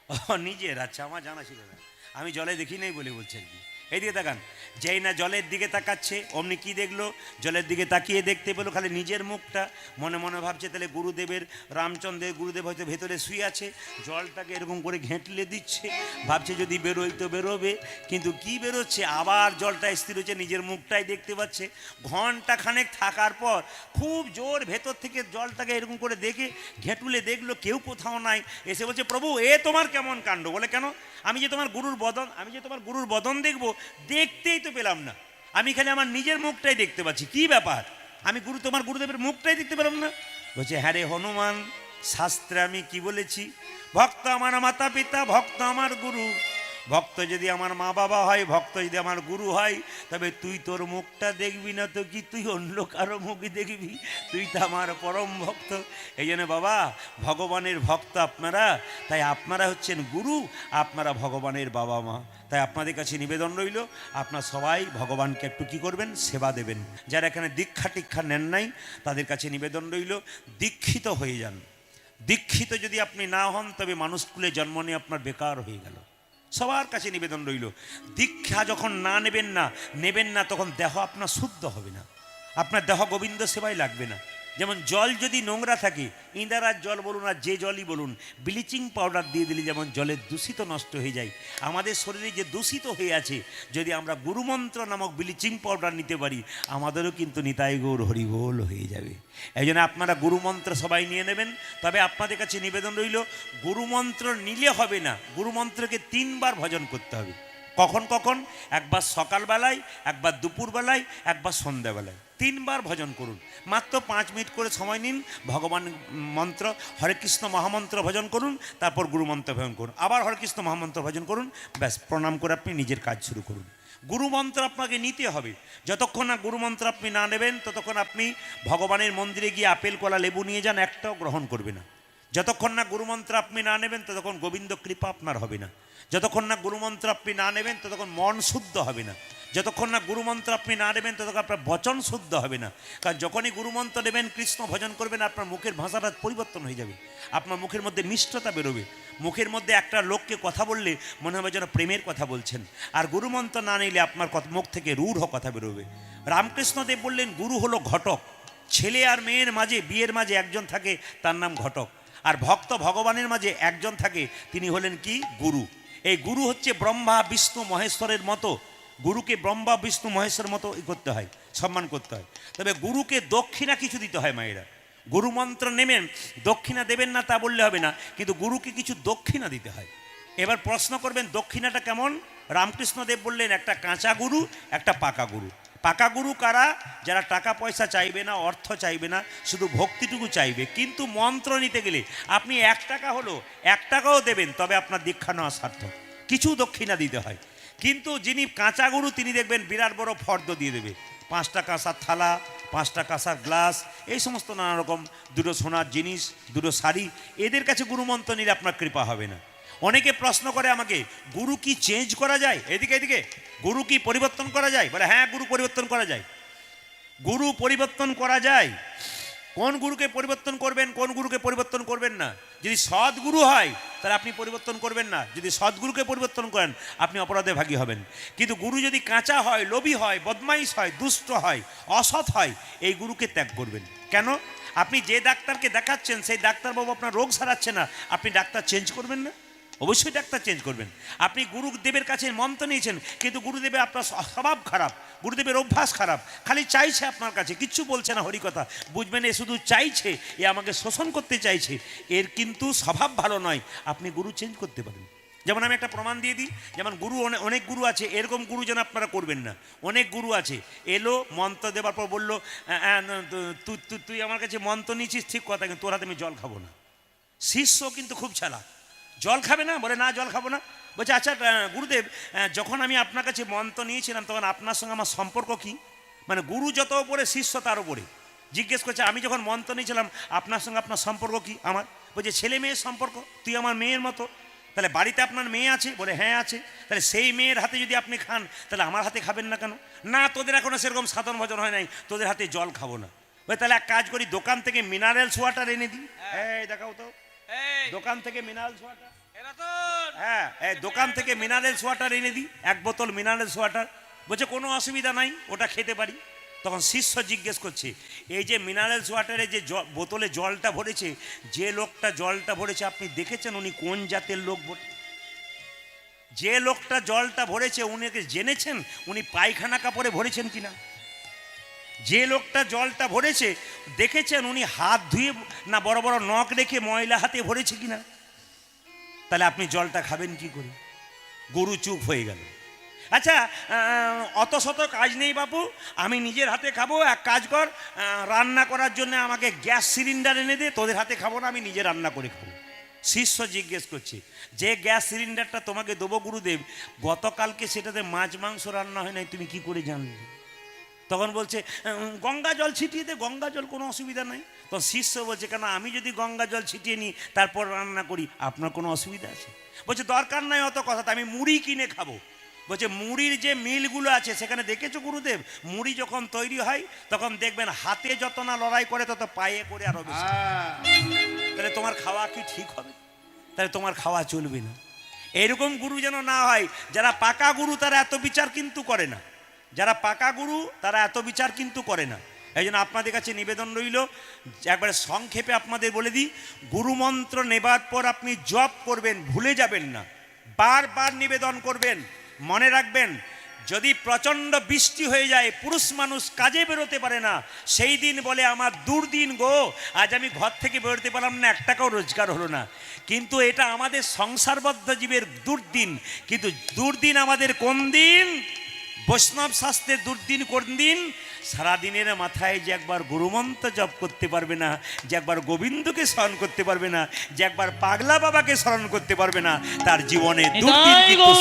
ও নিজের? আচ্ছা আমার জানা ছিল না, আমি জলে দেখি নাই বলে বলছি আর কি। এইদিকে তাকান। যেই না জলের দিকে তাকাচ্ছে অমনি কি দেখলো, জলের দিকে তাকিয়ে দেখতে পেলো খালি নিজের মুখটা। মনে মনে ভাবছে তাহলে গুরুদেবের, রামচন্দ্রের গুরুদেব হয়তো ভেতরে শুয়ে আছে, জলটাকে এরকম করে ঘেঁটলে দিচ্ছে, ভাবছে যদি বেরোই তো বেরোবে, কিন্তু কি বেরোচ্ছে, আবার জলটা স্থির হচ্ছে, নিজের মুখটাই দেখতে পাচ্ছে। ঘন্টা খানেক থাকার পর খুব জোর ভেতর থেকে জলটাকে এরকম করে দেখে ঘেঁটুলে দেখলো কেউ কোথাও নাই। এসে বলছে, প্রভু এ তোমার কেমন কাণ্ড? বলে কেন? আমি যে তোমার গুরুর বদন দেখবো, দেখতেই তো পেলাম না, আমি খালি আমার নিজের মুখটাই দেখতে পাচ্ছি, কি ব্যাপার? আমি তোমার গুরুদেবের মুখটাই দেখতে পেলাম না। বলছে, হ্যাঁ রে হনুমান, শাস্ত্রে আমি কি বলেছি, ভক্ত আমার মাতা পিতা, ভক্ত আমার গুরু। ভক্ত যদি আমার মা বাবা হয়, ভক্ত যদি আমার গুরু হয়, তবে তুই তোর মুখটা দেখবি না তো কি, তুই অন্য কারো মুখ দেখবি, তুই তো আমার পরম ভক্ত। এই জন্য বাবা, ভগবানের ভক্ত আপনারা, তাই আপনারা হচ্ছেন গুরু, আপনারা ভগবানের বাবা মা। তাই আপনাদের কাছে নিবেদন রইল, আপনারা সবাই ভগবানকে একটু কী করবেন, সেবা দেবেন। যারা এখানে দীক্ষা টিক্ষা নেন নাই, তাদের কাছে নিবেদন রইল, দীক্ষিত হয়ে যান। দীক্ষিত যদি আপনি না হন, তবে মানুষ কুলে জন্ম নিয়ে আপনার বেকার হয়ে গেল। সবার কাছে নিবেদন রইল, দীক্ষা যখন নেবেন না, তখন দেহ আপনার শুদ্ধ হবে না, আপনার দেহ গোবিন্দ সেবায় লাগবে না। যেমন জল যদি নোংরা থাকে, ইন্দারার জল বলুন আর যে জলই বলুন, ব্লিচিং পাউডার দিয়ে দিলে যেমন জলের দূষিত নষ্ট হয়ে যায়, আমাদের শরীরে যে দূষিত হয়ে আছে, যদি আমরা গুরুমন্ত্র নামক ব্লিচিং পাউডার নিতে পারি, আমাদেরও কিন্তু নিতাই গৌর হরিবোল হয়ে যাবে। এই জন্য আপনারা গুরুমন্ত্র সবাই নিয়ে নেবেন। তবে আপনাদের কাছে নিবেদন রইল, গুরুমন্ত্র নিলে হবে না, গুরুমন্ত্রকে 3 বার ভজন করতে হবে। কখন কখন? একবার সকালবেলায়, একবার দুপুরবেলায়, একবার সন্ধ্যাবেলায়, 3 বার ভজন করুন। মাত্র 5 মিনিট করে সময় নিন, ভগবান মন্ত্র হরে কৃষ্ণ মহামন্ত্র ভজন করুন, তারপর গুরুমন্ত্র ভজন করুন, আবার হরে কৃষ্ণ মহামন্ত্র ভজন করুন, ব্যাস প্রণাম করে আপনি নিজের কাজ শুরু করুন। গুরুমন্ত্র আপনাকে নিতে হবে। যতক্ষণ না গুরুমন্ত্র আপনি না নেবেন, ততক্ষণ আপনি ভগবানের মন্দিরে গিয়ে আপেল কলা লেবু নিয়ে যান, একটাও গ্রহণ করবে না। যতক্ষণ না গুরুমন্ত্র আপনি না নেবেন, ততক্ষণ গোবিন্দ কৃপা আপনার হবে না। যতক্ষণ না গুরুমন্ত্র আপনি না নেবেন, ততক্ষণ মন শুদ্ধ হবে না। যতক্ষণ না গুরুমন্ত্র আপনি না নেবেন, ততক্ষণ আপনার বচন শুদ্ধ হবে না। কারণ যখনই গুরুমন্ত্র নেবেন, কৃষ্ণ ভজন করবেন, আপনার মুখের ভাষাটা পরিবর্তন হয়ে যাবে, আপনার মুখের মধ্যে মিষ্টতা বেরোবে। মুখের মধ্যে একটা লোককে কথা বললে মনে হবে যেন প্রেমের কথা বলছেন। আর গুরুমন্ত্র না নিলে আপনার মুখ থেকে রূঢ় কথা বেরোবে। রামকৃষ্ণদেব বললেন, গুরু হলো ঘটক। ছেলে আর মেয়ের মাঝে, বিয়ের মাঝে একজন থাকে, তার নাম ঘটক। আর ভক্ত ভগবানের মাঝে একজন থাকে, তিনি হলেন কি, গুরু। এই গুরু হচ্ছে ব্রহ্মা বিষ্ণু মহেশ্বরের মতো। গুরুকে ব্রহ্মা বিষ্ণু মহেশ্বরের মতো করতে হয়, সম্মান করতে হয়। তবে গুরুকে দক্ষিণা কিছু দিতে হয় মায়েরা। গুরু মন্ত্র নেবেন, দক্ষিণা দেবেন না তা বললে হবে না, কিন্তু গুরুকে কিছু দক্ষিণা দিতে হয়। এবার প্রশ্ন করবেন, দক্ষিণাটা কেমন? রামকৃষ্ণদেব বললেন, একটা কাঁচা গুরু, একটা পাকা গুরু। পাকা গুরু কারা? যারা টাকা পয়সা চাইবে না, অর্থ চাইবে না, শুধু ভক্তিটুকু চাইবে। কিন্তু মন্ত্র নিতে গেলে আপনি 1 টাকা হলো 1 টাকাও দেবেন, তবে আপনার দীক্ষা নেওয়া সার্থক, কিছু দক্ষিণা দিতে হয়। কিন্তু যিনি কাঁচা গুরু, তিনি দেখবেন বিরাট বড় ফর্দ দিয়ে দেবে, 5টা কাঁসার থালা, 5টা কাঁসার গ্লাস, এই সমস্ত নানা রকম, 2টো সোনার জিনিস, 2টো শাড়ি। এদের কাছে গুরুমন্ত্র নিলে আপনার কৃপা হবে না। অনেকে প্রশ্ন করে আমাকে, গুরু কি চেঞ্জ করা যায়? এদিকে গুরু কি পরিবর্তন করা যায়? বলে হ্যাঁ, গুরু পরিবর্তন করা যায়। গুরু পরিবর্তন করা যায়। কোন গুরুকে পরিবর্তন করবেন, কোন গুরুকে পরিবর্তন করবেন না? যদি সদ্গুরু হয়, তাহলে আপনি পরিবর্তন করবেন না। যদি সদ্গুরুকে পরিবর্তন করেন, আপনি অপরাধে ভাগী হবেন। কিন্তু গুরু যদি কাঁচা হয়, লোভী হয়, বদমাইশ হয়, দুষ্ট হয়, অসৎ হয়, এই গুরুকে ত্যাগ করবেন। কেন? আপনি যে ডাক্তারকে দেখাচ্ছেন, সেই ডাক্তারবাবু আপনার রোগ সারাচ্ছে না, আপনি ডাক্তার চেঞ্জ করবেন না? অবশ্যই ডাক্তার চেঞ্জ করবেন। আপনি গুরুদেবের কাছে মন্ত্র নিয়েছেন, কিন্তু গুরুদেবের আপনার স্বভাব খারাপ, গুরুদেবের অভ্যাস খারাপ, খালি চাইছে আপনার কাছে, কিচ্ছু বলছে না হরিকথা, বুঝবেন এ শুধু চাইছে, এ আমাকে শোষণ করতে চাইছে, এর কিন্তু স্বভাব ভালো নয়। আপনি গুরু চেঞ্জ করতে পারেন। যেমন আমি একটা প্রমাণ দিয়ে দিই, যেমন গুরু অনেক গুরু আছে, এরকম গুরু যেন আপনারা করবেন না। অনেক গুরু আছে, এলো মন্ত্র দেওয়ার পর বললো, তুই আমার কাছে মন্ত্র নিয়েছিস ঠিক কথা, কিন্তু তোর হাতে আমি জল খাবো না। শিষ্য কিন্তু খুব চালাক, জল খাবে না, বলে না জল খাবো না। বলছে আচ্ছা গুরুদেব, যখন আমি আপনার কাছে মন্ত্র নিয়েছিলাম, তখন আপনার সঙ্গে আমার সম্পর্ক কি? মানে গুরু যত ওপরে, শিষ্য তার ওপরে। জিজ্ঞেস করছে, আমি যখন মন্ত্র নিয়েছিলাম, আপনার সঙ্গে আপনার সম্পর্ক কি? আমার। বলছে ছেলে মেয়ের সম্পর্ক, তুই আমার মেয়ের মতো। তাহলে বাড়িতে আপনার মেয়ে আছে? বলে হ্যাঁ আছে। তাহলে সেই মেয়ের হাতে যদি আপনি খান, তাহলে আমার হাতে খাবেন না কেন? না, তোদের এখনো সেরকম সাধন ভজন হয় নাই, তোদের হাতে জল খাবো না। বলে তাহলে এক কাজ করি, দোকান থেকে মিনারেলস ওয়াটার এনে দিই। এই দেখাও তো, দোকান থেকে মিনারেলস ওয়াটার। হ্যাঁ এই দোকান থেকে মিনারেলস ওয়াটার এনে দিই, 1 বোতল মিনারেলস ওয়াটার। বলছে কোনো অসুবিধা নাই, ওটা খেতে পারি। তখন শিষ্য জিজ্ঞেস করছে, এই যে মিনারেলস ওয়াটারে যে বোতলে জলটা ভরেছে, যে লোকটা জলটা ভরেছে আপনি দেখেছেন উনি কোন জাতের লোক? যে লোকটা জলটা ভরেছে উনিকে জেনেছেন উনি পায়খানা কাপড়ে ভরেছেন কিনা? যে লোকটা জলটা ভরেছে দেখেছেন উনি হাত ধুয়ে না বড় বড় নখ রেখে ময়লা হাতে ভরেছে কিনা? তাহলে আপনি জলটা খাবেন কি করে? গরু চুপ হয়ে গেল। আচ্ছা অত শত কাজ নেই বাপু, আমি নিজের হাতে খাবো। এক কাজ কর, রান্না করার জন্য আমাকে গ্যাস সিলিন্ডার এনে দে, তোদের হাতে খাবো না, আমি নিজে রান্না করে খাবো। শিষ্য জিজ্ঞেস করছে, যে গ্যাস সিলিন্ডারটা তোমাকে দেবো গুরুদেব, গতকালকে সেটাতে মাছ মাংস রান্না হয় নাই, তুমি কি করে জানলে? তখন বলছে গঙ্গা জল ছিটিয়ে দে, গঙ্গা জল কোনো অসুবিধা নাই। তখন শিষ্য বলছে, কেন আমি যদি গঙ্গা জল ছিটিয়ে নিই তারপর রান্না করি আপনার কোনো অসুবিধা আছে? বলছে দরকার নাই অত কথা, আমি মুড়ি কিনে খাবো। বলছে মুড়ির যে মিলগুলো আছে সেখানে দেখেছো গুরুদেব, মুড়ি যখন তৈরি হয় তখন দেখবেন হাতে যত না লড়াই করে তত পায়ে করে আরো বেশি। তাহলে তোমার খাওয়া কি ঠিক হবে? তাহলে তোমার খাওয়া চলবে না। এরকম গুরু যেন না হয়। যারা পাকা গুরু তারা এত বিচার কিন্তু করে না, যারা পাকা গুরু তারা এত বিচার কিন্তু করে না। এই জন্য আপনাদের কাছে নিবেদন রইল, একবারে সংক্ষেপে আপনাদের বলে দিই, গুরুমন্ত্র নেবার পর আপনি জপ করবেন, ভুলে যাবেন না, বারবার নিবেদন করবেন। মনে রাখবেন, যদি প্রচণ্ড বৃষ্টি হয়ে যায়, পুরুষ মানুষ কাজে বেরোতে পারে না, সেই দিন বলে আমার দুর্দিন গো, আজ আমি ঘর থেকে বেরোতে পারলাম না, 1 টাকাও রোজগার হলো না। কিন্তু এটা আমাদের সংসারবদ্ধ জীবের দুর্দিন। কিন্তু দুর্দিন আমাদের কোন দিন? বৈষ্ণব শাস্ত্রের দুর্দিন কোন দিন? সারাদিনের মাথায় যে একবার গুরুমন্ত্র জপ করতে পারবে না, যে একবার গোবিন্দকে স্মরণ করতে পারবে না, যে একবার পাগলা বাবাকে স্মরণ করতে পারবে না, তার জীবনে দুর্দিন। কিন্তু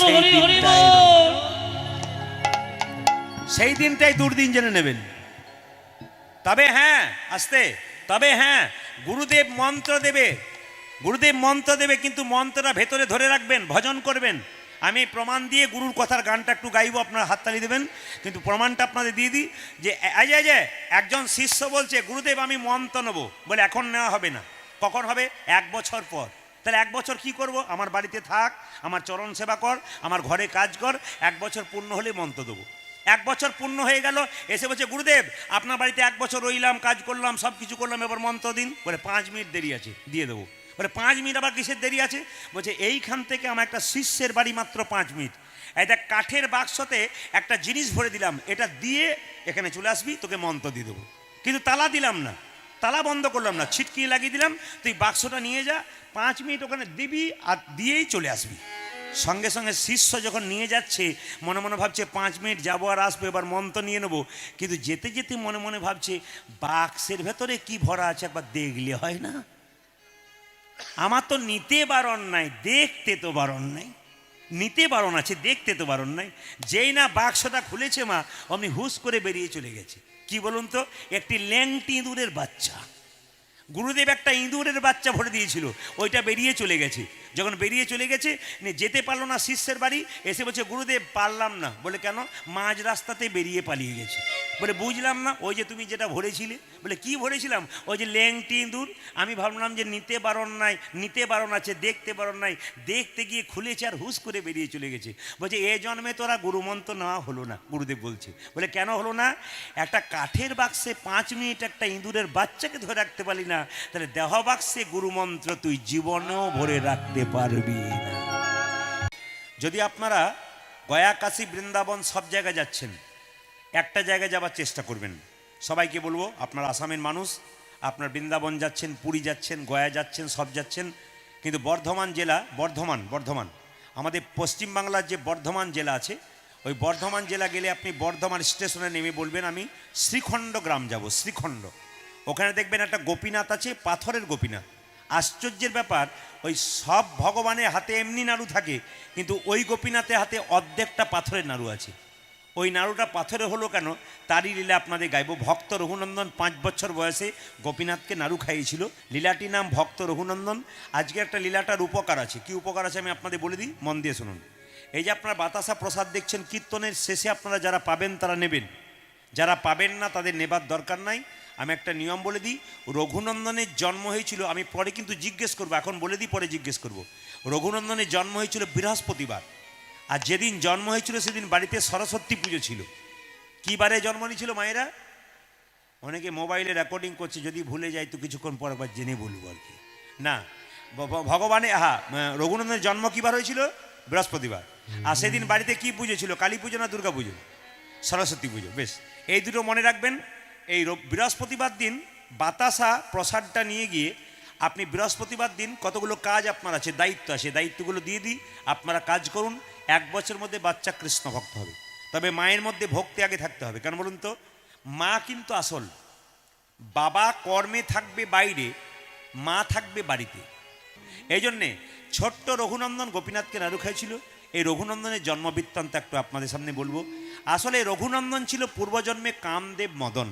সেই দিনটাই দুর্দিন জেনে নেবেন। তবে হ্যাঁ আসতে, তবে হ্যাঁ গুরুদেব মন্ত্র দেবে, গুরুদেব মন্ত্র দেবে, কিন্তু মন্ত্রটা ভেতরে ধরে রাখবেন, ভজন করবেন। আমি প্রমাণ দিয়ে গুরুর কথার গানটা একটু গাইবো, আপনারা হাততালি দেবেন। কিন্তু প্রমাণটা আপনাদের দিয়ে দিই যে একজন শিষ্য বলছে গুরুদেব আমি মন্ত্র নেবো, বলে এখন নেওয়া হবে না, কখন হবে? 1 বছর পর। তাহলে 1 বছর কি করব? আমার বাড়িতে থাক, আমার চরণ সেবা কর, আমার ঘরে কাজ কর, 1 বছর পূর্ণ হলে মন্ত্র দেবো। 1 বছর পূর্ণ হয়ে গেল, এসে বলছে গুরুদেব আপনার বাড়িতে 1 বছর রইলাম, কাজ করলাম, সব কিছু করলাম, এবার মন্ত্র দিন। বলে 5 মিনিট দেরি আছে, দিয়ে দেবো। বলে 5 মিনিট আবার কিসের দেরি আছে? বলছে এইখান থেকে আমার একটা শিষ্যের বাড়ি মাত্র 5 মিনিট, এটা কাঠের বাক্সতে একটা জিনিস ভরে দিলাম, এটা দিয়ে এখানে চলে আসবি, তোকে মন্ত্র দিয়ে দেবো। কিন্তু তালা দিলাম না, তালা বন্ধ করলাম না, ছিটকি লাগিয়ে দিলাম, তুই বাক্সটা নিয়ে যা, 5 মিনিট ওখানে দিবি আর দিয়েই চলে আসবি। সঙ্গে সঙ্গে শিষ্য যখন নিয়ে যাচ্ছে মনে মনে ভাবছে 5 মিনিট যাবো আর আসবো, এবার মন্ত্র নিয়ে নেবো। কিন্তু যেতে যেতে মনে মনে ভাবছে বাক্সের ভেতরে কি ভরা আছে একবার দেখলে হয় না? আমার তো নিতে বারণ নাই, দেখতে তো বারণ নাই। নিতে বারণ আছে, দেখতে তো বারণ নাই। যেই না বাক্সটা খুলেছে মা, অমনি হুস করে বেরিয়ে চলে গেছে। কি বলুন তো? একটি ল্যাংটি ইঁদুরের বাচ্চা। গুরুদেব একটা ইঁদুরের বাচ্চা ভরে দিয়েছিল, ওইটা বেরিয়ে চলে গেছে। যখন বেরিয়ে চলে গেছে, যেতে পারলো না শিষ্যের বাড়ি, এসে বলছে গুরুদেব পারলাম না। বলে কেন? মাঝ রাস্তাতে বেরিয়ে পালিয়ে গেছে। বলে বুঝলাম না। ওই যে তুমি যেটা ভরেছিলে। বলে কি ভরেছিলাম? ওই যে ল্যাংটি ইঁদুর। আমি ভাবলাম যে নিতে বারণ নাই, নিতে বারণ আছে, দেখতে বারণ নাই, দেখতে গিয়ে খুলেছে আর হুস করে বেরিয়ে চলে গেছে। বলছে এ জন্মে তোরা গুরুমন্ত্র নেওয়া হলো না। গুরুদেব বলছে, বলে কেন হলো না? একটা কাঠের বাক্সে 5 মিনিট একটা ইঁদুরের বাচ্চাকে ধরে রাখতে পারলি না, তাহলে দেহ বাক্সে গুরুমন্ত্র তুই জীবনেও ভরে রাখতে পারবি না। যদি আপনারা গয়া, কাশী, বৃন্দাবন সব জায়গায় যাচ্ছেন, একটা জায়গায় যাবার চেষ্টা করবেন। সবাইকে বলবো, আপনারা আসামের মানুষ, আপনার বৃন্দাবন যাচ্ছেন, পুরী যাচ্ছেন, গয়া যাচ্ছেন, সব যাচ্ছেন, কিন্তু বর্ধমান জেলা, বর্ধমান আমাদের পশ্চিমবাংলার যে বর্ধমান জেলা আছে, ওই বর্ধমান জেলা গেলে আপনি বর্ধমান স্টেশনে নেমে বলবেন আমি শ্রীখণ্ড গ্রাম যাব। শ্রীখণ্ড, ওখানে দেখবেন একটা গোপীনাথ আছে, পাথরের গোপীনাথ। আশ্চর্যের ব্যাপার, ওই সব ভগবানের হাতে এমনি নাড়ু থাকে, কিন্তু ওই গোপীনাথের হাতে অর্ধেকটা পাথরের নাড়ু আছে। ওই নাড়ুটা পাথরে হলো কেন, তারই লীলা আপনাদের গাইব। ভক্ত রঘুনন্দন 5 বছর বয়সে গোপীনাথকে নাড়ু খাইয়েছিল। লীলাটির নাম ভক্ত রঘুনন্দন। আজকে একটা লীলাটার উপকার আছে। কি উপকার আছে আমি আপনাদের বলে দিই, মন দিয়ে শুনুন। এই যে আপনারা বাতাসা প্রসাদ দেখছেন, কীর্তনের শেষে আপনারা যারা পাবেন তারা নেবেন, যারা পাবেন না তাদের নেবার দরকার নাই। আমি একটা নিয়ম বলে দিই, রঘুনন্দনের জন্ম হয়েছিল, আমি পরে কিন্তু জিজ্ঞেস করবো, এখন বলে দিই পরে জিজ্ঞেস করব। রঘুনন্দনের জন্ম হয়েছিল বৃহস্পতিবার, আর যেদিন জন্ম হয়েছিল সেদিন বাড়িতে সরস্বতী পুজো ছিল। কী বারে জন্ম নিয়েছিল মায়েরা? অনেকে মোবাইলে রেকর্ডিং করছে, যদি ভুলে যাই তো কিছুক্ষণ পর একবার জেনে বলবো আর কি। না, ভগবানের রঘুনন্দনের জন্ম কী বার হয়েছিল? বৃহস্পতিবার। আর সেদিন বাড়িতে কি পুজো ছিল? কালী পুজো না দুর্গা পুজো? সরস্বতী পুজো। বেশ, এই দুটো মনে রাখবেন। এই বৃহস্পতিবার দিন বাতাসা প্রসাদটা নিয়ে গিয়ে আপনি বৃহস্পতিবার দিন কতগুলো কাজ আপনার আছে, দায়িত্ব আছে, দায়িত্বগুলো দিয়ে দিই, আপনারা কাজ করুন। 1 বছরের মধ্যে বাচ্চা কৃষ্ণ ভক্ত হবে। তবে মায়ের মধ্যে ভক্তি আগে থাকতে হবে। কেন বলুন তো? মা কিন্তু আসল। বাবা কর্মে থাকবে বাইরে, মা থাকবে বাড়িতে। এই জন্যে ছোট্ট রঘুনন্দন গোপীনাথকে নাড়ু খাইছিল। এই রঘুনন্দনের জন্মবৃত্তান্ত একটু আপনাদের সামনে বলবো। আসলে রঘুনন্দন ছিল পূর্বজন্মে কামদেব মদন।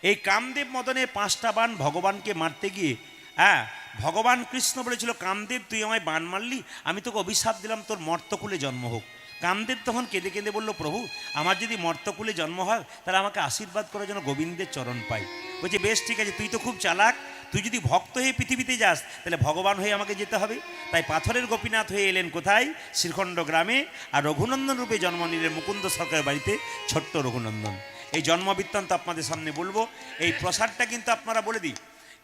এই কামদেব মদনের 5টা বাণ ভগবানকে মারতে গিয়ে ভগবান কৃষ্ণ বলেছিল, কামদেব তুই আমায় বাণ মারলি, আমি তোকে অভিশাপ দিলাম তোর মর্তকুলে জন্ম হোক। কামদেব তখন কেঁদে কেঁদে বলল, প্রভু আমার যদি মর্তকুলে জন্ম হয় তাহলে আমাকে আশীর্বাদ করার জন্য গোবিন্দের চরণ পাই। বলছে বেশ ঠিক আছে, তুই তো খুব চালাক, তুই যদি ভক্ত হয়ে পৃথিবীতে যাস তাহলে ভগবান হয়ে আমাকে যেতে হবে। তাই পাথরের গোপীনাথ হয়ে এলেন কোথায়? শ্রীখণ্ড গ্রামে। আর রঘুনন্দন রূপে জন্ম নিলেন মুকুন্দ সরকারের বাড়িতে ছোট্ট রঘুনন্দন। এই জন্মবৃত্তান্ত আপনাদের সামনে বলবো। এই প্রসাদটা কিন্তু আপনারা বলে দিই,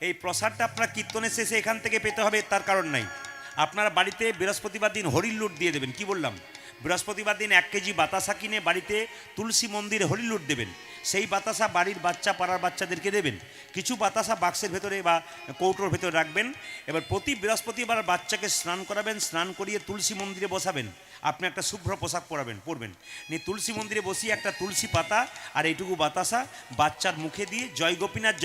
এই প্রসাদটা আপনারা কীর্তনের শেষে এখান থেকে পেতে হবে তার কারণ নাই। আপনারা বাড়িতে বৃহস্পতিবার দিন হরির লুট দিয়ে দেবেন। কি বললাম? বৃহস্পতিবার দিন 1 কেজি বাতাসা কিনে বাড়িতে তুলসী মন্দিরে হরি লুট দেবেন। সেই বাতাসা বাড়ির বাচ্চা পাড়ার বাচ্চাদেরকে দেবেন। কিছু বাতাসা বাক্সের ভেতরে বা কৌটোর ভেতরে রাখবেন। এবার প্রতি বৃহস্পতিবার বাচ্চাকে স্নান করাবেন, স্নান করিয়ে তুলসী মন্দিরে বসাবেন। আপনি একটা শুভ্র পোশাক পরবেন নিয়ে তুলসী মন্দিরে বসিয়ে একটা তুলসী পাতা আর এইটুকু বাতাসা বাচ্চার মুখে দিয়ে জয় গোপীনাথ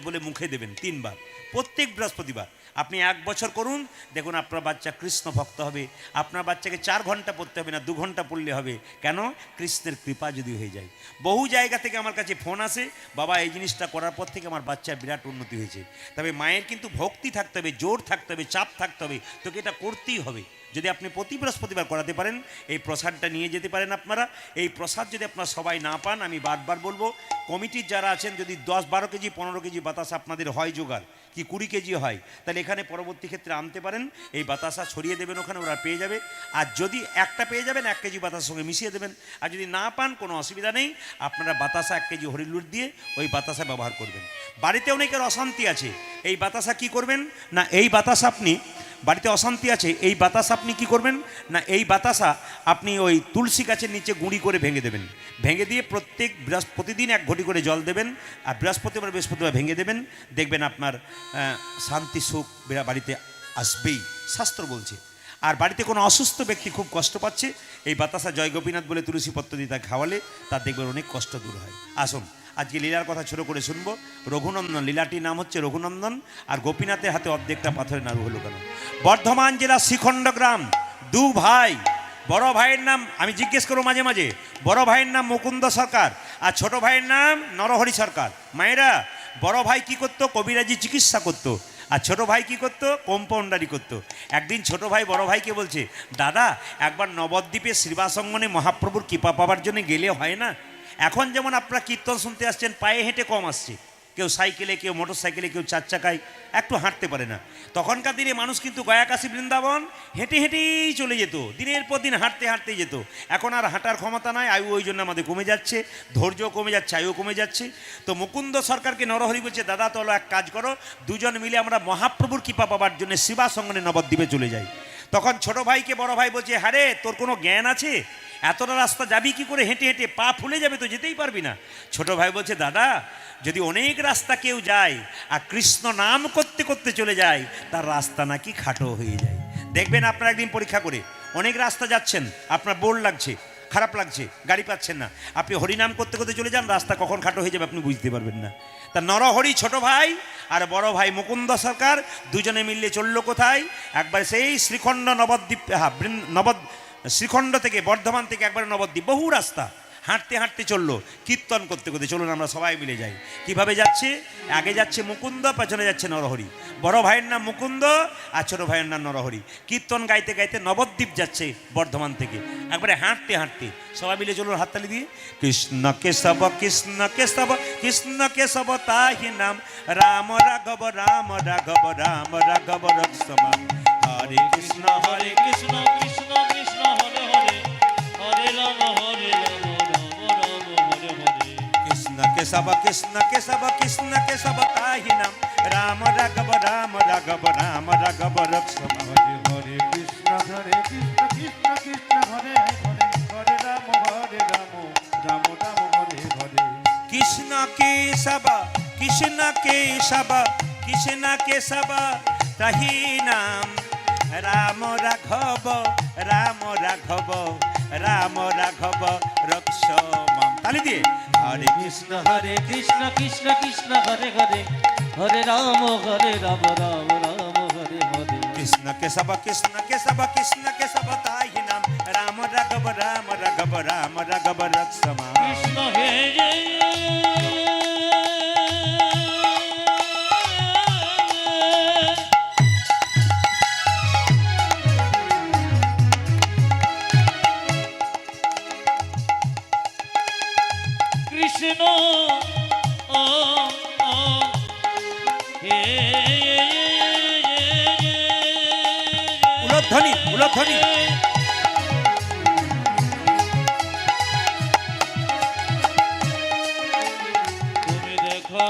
বলে মুখে দেবেন 3 বার প্রত্যেক বৃহস্পতিবার। আপনি 1 বছর করুন, দেখুন আপনার বাচ্চা কৃষ্ণ ভক্ত হবে। আপনার বাচ্চাকে 4 ঘন্টা পড়তে হবে না, 2 ঘন্টা পড়লে হবে। কেন? কৃষ্ণের কৃপা যদি হয়ে যায়। বহু জায়গা থেকে আমার কাছে ফোন আসে, বাবা এই জিনিসটা করার পর থেকে আমার বাচ্চার বিরাট উন্নতি হয়েছে। তবে মায়ের কিন্তু ভক্তি থাকতে হবে, জোর থাকতে হবে, চাপ থাকতে হবে, তোকে এটা করতেই হবে। যদি আপনি প্রতি বৃহস্পতিবার করাতে পারেন, এই প্রসাদটা নিয়ে যেতে পারেন আপনারা। এই প্রসাদ যদি আপনারা সবাই না পান, আমি বারবার বলবো, কমিটির যারা আছেন যদি 10-12 কেজি 15 কেজি বাতাসা আপনাদের হয় জোগাড়, কি 20 কেজি হয়, তাহলে এখানে পরবর্তী ক্ষেত্রে আনতে পারেন। এই বাতাসা ছড়িয়ে দেবেন ওখানে, ওরা পেয়ে যাবে। আর যদি একটা পেয়ে যাবেন 1 কেজি বাতাসার সঙ্গে মিশিয়ে দেবেন। আর যদি না পান কোনো অসুবিধা নেই, আপনারা বাতাসা 1 কেজি হরিলুট দিয়ে ওই বাতাসা ব্যবহার করবেন। বাড়িতে অনেকের অশান্তি আছে, এই বাতাসা কি করবেন না, এই বাতাসা আপনি বাড়িতে অশান্তি আছে, এই বাতাসা আপনি কি করবেন না, এই বাতাসা আপনি ওই তুলসী গাছের নিচে গুঁড়ি করে ভেঙে দেবেন। ভেঙে দিয়ে প্রতিদিন 1 ঘটি করে জল দেবেন। আর বৃহস্পতিবার ভেঙে দেবেন। দেখবেন আপনার শান্তি সুখ বাড়িতে আসবেই, শাস্ত্র বলছে। আর বাড়িতে কোনো অসুস্থ ব্যক্তি খুব কষ্ট পাচ্ছে, এই বাতাসা জয় গোপীনাথ বলে তুলসী পত্র দিয়ে তা খাওয়ালে তার দেখবেন অনেক কষ্ট দূর হয়। আসুন আজকে লীলার কথা ছোট করে শুনবো। রঘুনন্দন, লীলাটির নাম হচ্ছে রঘুনন্দন। আর গোপীনাথের হাতে অর্ধেকটা পাথরের নাড়ু হলো কেন? বর্ধমান জেলা শ্রীখণ্ড গ্রাম, 2 ভাই। বড় ভাইয়ের নাম আমি জিজ্ঞেস করবো মাঝে মাঝে, বড় ভাইয়ের নাম মুকুন্দ সরকার আর ছোট ভাইয়ের নাম নরহরি সরকার। মায়েরা, বড় ভাই কি করতো? কবিরাজি চিকিৎসা করতো। আর ছোট ভাই কি করতো? কম্পাউন্ডারি করতো। একদিন ছোট ভাই বড় ভাইকে বলছে, দাদা একবার নবদ্বীপে শ্রীবাসঙ্গনে মহাপ্রভুর কৃপা পাওয়ার জন্য গেলে হয় না? এখন যেমন আপনারা কীর্তন শুনতে আসছেন, পায়ে হেঁটে কম আসছে, কেউ সাইকেলে, কেউ মোটর সাইকেলে, কেউ 4 চাকায়, একটু হাঁটতে পারে না। তখনকার দিনে মানুষ কিন্তু গয়াকাশী বৃন্দাবন হেঁটে হেঁটেই চলে যেত, দিনের পর দিন হাঁটতে হাঁটতেই যেত। এখন আর হাঁটার ক্ষমতা নয়, আয়ু ওই জন্য আমাদের কমে যাচ্ছে, ধৈর্য কমে যাচ্ছে, আয়ু কমে যাচ্ছে। তো মুকুন্দ সরকারকে নরহরি বলছে, দাদা তোলো এক কাজ করো, দুজন মিলে আমরা মহাপ্রভুর কৃপা পাওয়ার জন্য শিবাসঙ্গনে নবদ্বীপে চলে যাই। তখন ছোট ভাইকে বড় ভাই বলছে, হ্যাঁ রে তোর কোনো জ্ঞান আছে? এতটা রাস্তা যাবি কি করে হেঁটে হেঁটে? পা ফুলে যাবে তো, যেতেই পারবি না। ছোট ভাই বলছে, দাদা যদি অনেক রাস্তা কেউ যায় আর কৃষ্ণ নাম করতে করতে চলে যায়, তার রাস্তা নাকি খাটো হয়ে যায়। দেখবেন আপনারা একদিন পরীক্ষা করে, অনেক রাস্তা যাচ্ছেন, আপনার বোর লাগছে, খারাপ লাগছে, গাড়ি পাচ্ছেন না, আপনি হরিনাম করতে করতে চলে যান, রাস্তা কখন খাটো হয়ে যাবে আপনি বুঝতে পারবেন না। তা নরহরি ছোট ভাই আর বড় ভাই মুকুন্দ সরকার দুজনে মিললে চললো কোথায়? একবার সেই শ্রীখণ্ড নবদ্বীপ, শ্রীখণ্ড থেকে বর্ধমান থেকে একবার নবদ্বীপ, বহু রাস্তা হাঁটতে হাঁটতে চললো, কীর্তন করতে করতে। চলুন আমরা সবাই মিলে যাই। কিভাবে যাচ্ছে? আগে যাচ্ছে মুকুন্দ, পেছনে যাচ্ছে নরহরি। বড় ভাইয়ের নাম মুকুন্দ আর ছোট ভাইয়ের নাম নরহরি। কীর্তন গাইতে গাইতে নবদ্বীপ যাচ্ছে বর্ধমান থেকে, একবারে হাঁটতে হাঁটতে। সবাই মিলে চলুন হাততালি দিয়ে। কৃষ্ণ কেশব কৃষ্ণ কেশব কৃষ্ণ কেশব তাহি নাম, রাম রাঘব রাম রাঘব রাম রাঘব রক্ষমা। হরে কৃষ্ণ হরে কৃষ্ণ কৃষ্ণ কৃষ্ণ হরে হরে, হরে রাম হরে রাম, রাম রাম হরে হরে। কৃষ্ণ কেশব কৃষ্ণ কেশব কৃষ্ণ কেশব তাহি নাম, রাম রাঘব রাম রাঘব রাম রাঘব রক্ষমা। হরে হরে কৃষ্ণ কৃষ্ণ কৃষ্ণ হরে হরে, হরে রাম রাম রাম হরে হরে। কৃষ্ণ কেশব কৃষ্ণ কেশব কৃষ্ণ কেশব তাহি নাম, রাম রাঘব রাম রাঘব রাম রাঘব রক্ষমাম। তালি দিয়ে হরে কৃষ্ণ হরে কৃষ্ণ কৃষ্ণ কৃষ্ণ হরে হরে, হরে রাম রাম রাম হরে হরে। কৃষ্ণ কেশব কৃষ্ণ কেশব কৃষ্ণ কেশব তাহি নাম, রাম রাঘব রাম রাঘব রাম রাঘব রক্ষমাম। কৃষ্ণ হে কৃষ্ণ ও হে উলধ্বনি উলধ্বনি। তুমি দেখো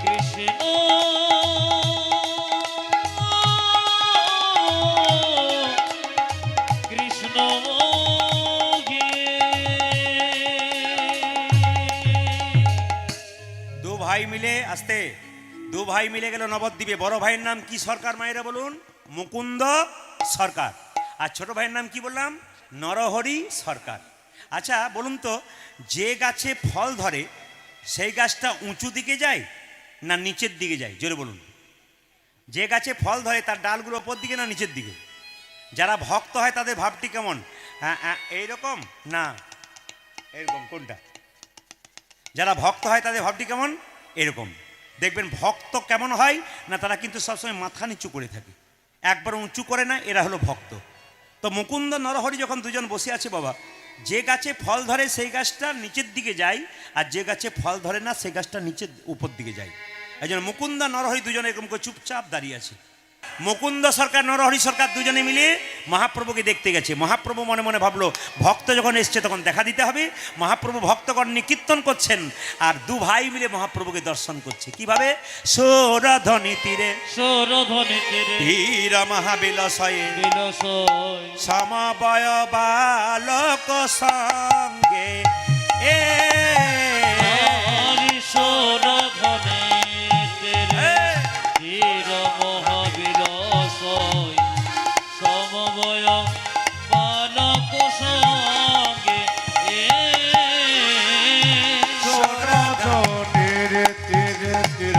কৃষ্ণ কৃষ্ণ দু ভাই মিলে আসতে, দু ভাই মিলে গেল নবদ্বীপে। বড় ভাইয়ের নাম কি সরকার মায়েরা বলুন? মুকুন্দ সরকার। আর ছোট ভাইয়ের নাম কি বললাম? নরহরি সরকার। আচ্ছা বলুন তো, যে গাছে ফল ধরে সেই গাছটা উঁচু দিকে যায় না নিচের দিকে যায়? জোরে বলুন। যে গাছে ফল ধরে তার ডালগুলো ওপর দিকে না নিচের দিকে? যারা ভক্ত হয় তাদের ভাবটি কেমন? এইরকম না এরকম? কোনটা? যারা ভক্ত হয় তাদের ভাবটি কেমন? এরকম। দেখবেন ভক্ত কেমন হয় না, তারা কিন্তু সবসময় মাথা নিচু করে থাকে, একবার উঁচু করে না। এরা হলো ভক্ত। তো মুকুন্দ নরহরি যখন দুজন বসে আছে বাবা, যে গাছে ফল ধরে সেই গাছটা নিচের দিকে যায়, আর যে গাছে ফল ধরে না সেই গাছটা নিচের উপর দিকে যায়। এই জন্য মুকুন্দ নরহরি দুজনে এরকম করে চুপচাপ দাঁড়িয়ে আছে। মুকুন্দ সরকার নরহরি সরকার দুজনে মিলে মহাপ্রভুকে দেখতে গেছে। মহাপ্রভু মনে মনে ভাবলো, ভক্ত যখন এসছে তখন দেখা দিতে হবে। মহাপ্রভু ভক্তগণ নিয়ে কীর্তন করছেন, আর দু ভাই মিলে মহাপ্রভুকে দর্শন করছে। কিভাবে? সৌরধ্বনি তীরে সৌরধ্বনি তীরে ধীর মহাবিলাসয়ে বিলসয় সমবয় বালক সঙ্গে এ হরি সৌরধ্বনি তীরে ধীর মহাবিলসয় সমবয় বালক সঙ্গে তীরে তীরে তীর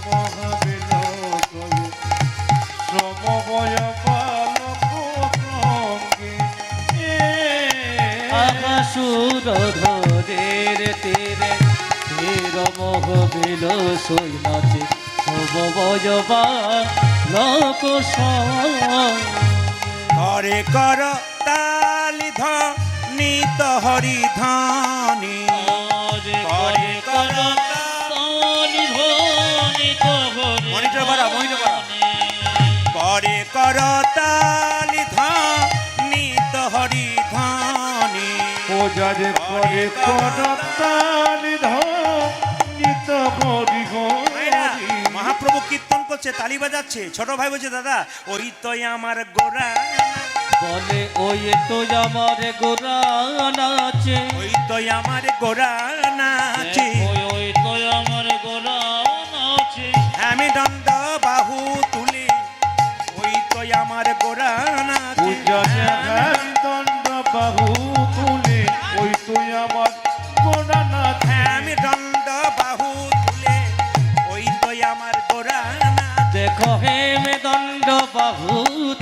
মহাবিলসয়ে সমবয় বালক সঙ্গে। আকাশুরধরের তীরে ধীর মহাবিলসয় নাচে সমবয় বালক সঙ্গে। করে কর তালি নিত হরি ধানি করে কর তালি ধ্বনিত হরি মনিটর বাড়া, মনিটর বাড়া। করে কর তালি নিত হরি ধানি পূজারে করে করতালি ধনিত হরি হরি। মহাপ্রভু কীর্তন করছে, তালি বাজাচ্ছে। ছোট ভাই বলছে, দাদা ওই তো আমার গোরা, বলে ওই তো আমার গোরা নাচে, ওই তো আমার গোরা নাচে। ওই তো আমার গোরা নাচে। আমি দণ্ড বাহু তুলে ওই তো আমার গোরা নাচে। পূজারে ঘাড়ি দণ্ড বাহু তুলে ওই তুই আমার গোড়া নাচে। আমি দণ্ড বাহু তুলে ওই তো আমার গোরা নাচে। দেখো হে মে দণ্ড বাহু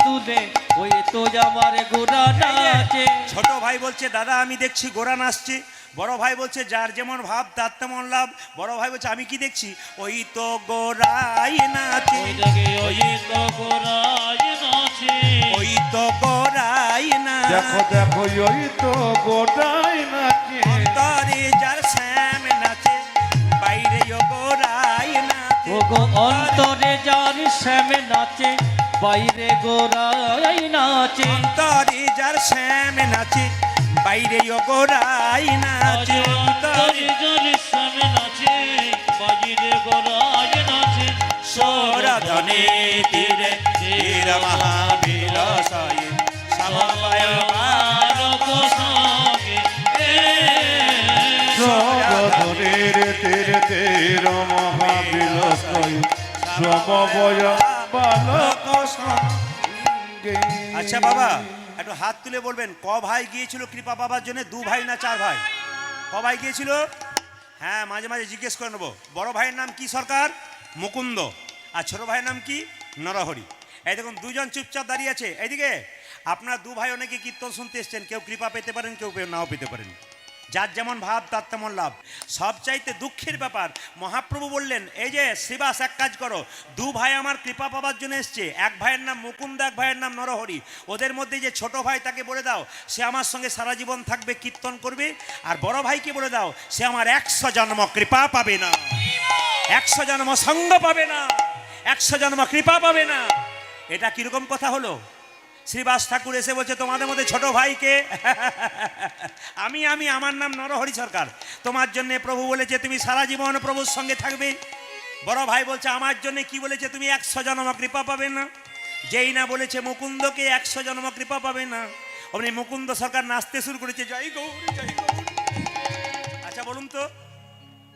তুলে ওই তো তো আমার গোরা নাচে। ছোট ভাই বলছে দাদা আমি দেখছি গোরা নাচছে। বড় ভাই বলছে যার যেমন ভাব তার তেমন লাভ। বড় ভাই বলছে আমি কি দেখছি? ওই তো গোরাই নাচে, ওই দেখে ওই তো গোরাই নাচে। ওই তো গোরাই নাচে। দেখো দেখো ওই তো গোটাই নাচে। অন্তরে যার শ্যাম নাচে, বাইরে ও গোরাই নাচে। ও গো অন্তরে যার শ্যাম নাচে, বাইরে গোরাই নাচে। অন্তরে যার শ্যাম নাচে, বাইরে ও গোরাই নাচে। অন্তরে যার শ্যাম নাচে, বাইরে গোরাই নাচে। সরধনে তীরে তীর মহাবিলাসয়ে সমবায় বালক সঙ্গে সরধনের তীরে তীর মহাবিলাসয় সমবয় বালক সঙ্গে। আচ্ছা বাবা একটু হাত তুলে বলবেন ক ভাই গিয়েছিল কৃপা পাবার জন্য? 2 ভাই না 4 ভাই? ক ভাই গিয়েছিল? হ্যাঁ মাঝে মাঝে জিজ্ঞেস করে নেবো। বড় ভাইয়ের নাম কি সরকার? মুকুন্দ। আর ছোট ভাইয়ের নাম কি? নরহরি। এই দেখুন দুজন চুপচাপ দাঁড়িয়ে আছে। এইদিকে আপনার 2 ভাই অনেকে কীর্তন শুনতে এসছেন। কেউ কৃপা পেতে পারেন, কেউ নাও পেতে পারেন। যার যেমন ভাব তার তেমন লাভ। সবচাইতে দুঃখের ব্যাপার মহাপ্রভু বললেন এই যে শ্রীবাস এক কাজ করো, 2 ভাই আমার কৃপা পাবার জন্য এসছে। এক ভাইয়ের নাম মুকুন্দ, এক ভাইয়ের নাম নরহরি। ওদের মধ্যে যে ছোট ভাই তাকে বলে দাও সে আমার সঙ্গে সারা জীবন থাকবে, কীর্তন করবে। আর বড় ভাইকে বলে দাও সে আমার 100 জন্ম কৃপা পাবে না, 100 জন্ম সঙ্গ পাবে না, 100 জন্ম কৃপা পাবে না। এটা কিরকম কথা হলো? শ্রীবাস ঠাকুর এসে বলছে তোমাদের মধ্যে ছোট ভাইকে আমি আমার নাম নরহরি সরকার। তোমার জন্য প্রভু বলেছে তুমি সারা জীবন প্রভুর সঙ্গে থাকবে। বড় ভাই বলছে আমার জন্য কি বলেছে? তুমি 100 জন্ম কৃপা পাবে না। যেই না বলেছে মুকুন্দকে 100 জন্ম কৃপা পাবে না, অমনি মুকুন্দ সরকার নাচতে শুরু করেছে জয় গৌর জয় গৌর। আচ্ছা বলুন তো,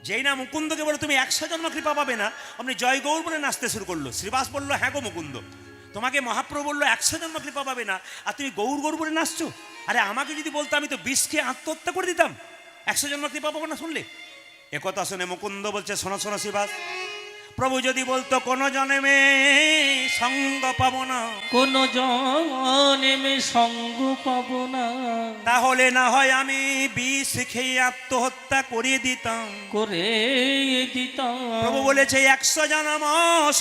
যেই না মুকুন্দকে বলে তুমি 100 জন্ম কৃপা পাবে না, অমনি জয় গৌর বলে নাচতে শুরু করলো। শ্রীবাস বললো হ্যাঁ গো মুকুন্দ, তোমাকে মহাপ্রভু বললো 100 জন্ম কৃপা পাবে না, আর তুমি গৌর গৌর বলে নাচছো। আরে আমাকে যদি বলতো আমি তো বিষ খেয়ে আত্মহত্যা করে দিতাম। 100 জন্ম কৃপা পাবো না শুনলে। একথা শুনে মুকুন্দ বলছে শোনো শোনো শ্রীবাস, প্রভু যদি বলতো কোন জন্মে সঙ্গ পাবো না, কোন জন্মে সঙ্গ পাবো না, তাহলে না হয় আমি বিষ খেয়ে আত্মহত্যা করে দিতাম। করে দিতাম। প্রভু বলেছে 100 জন্ম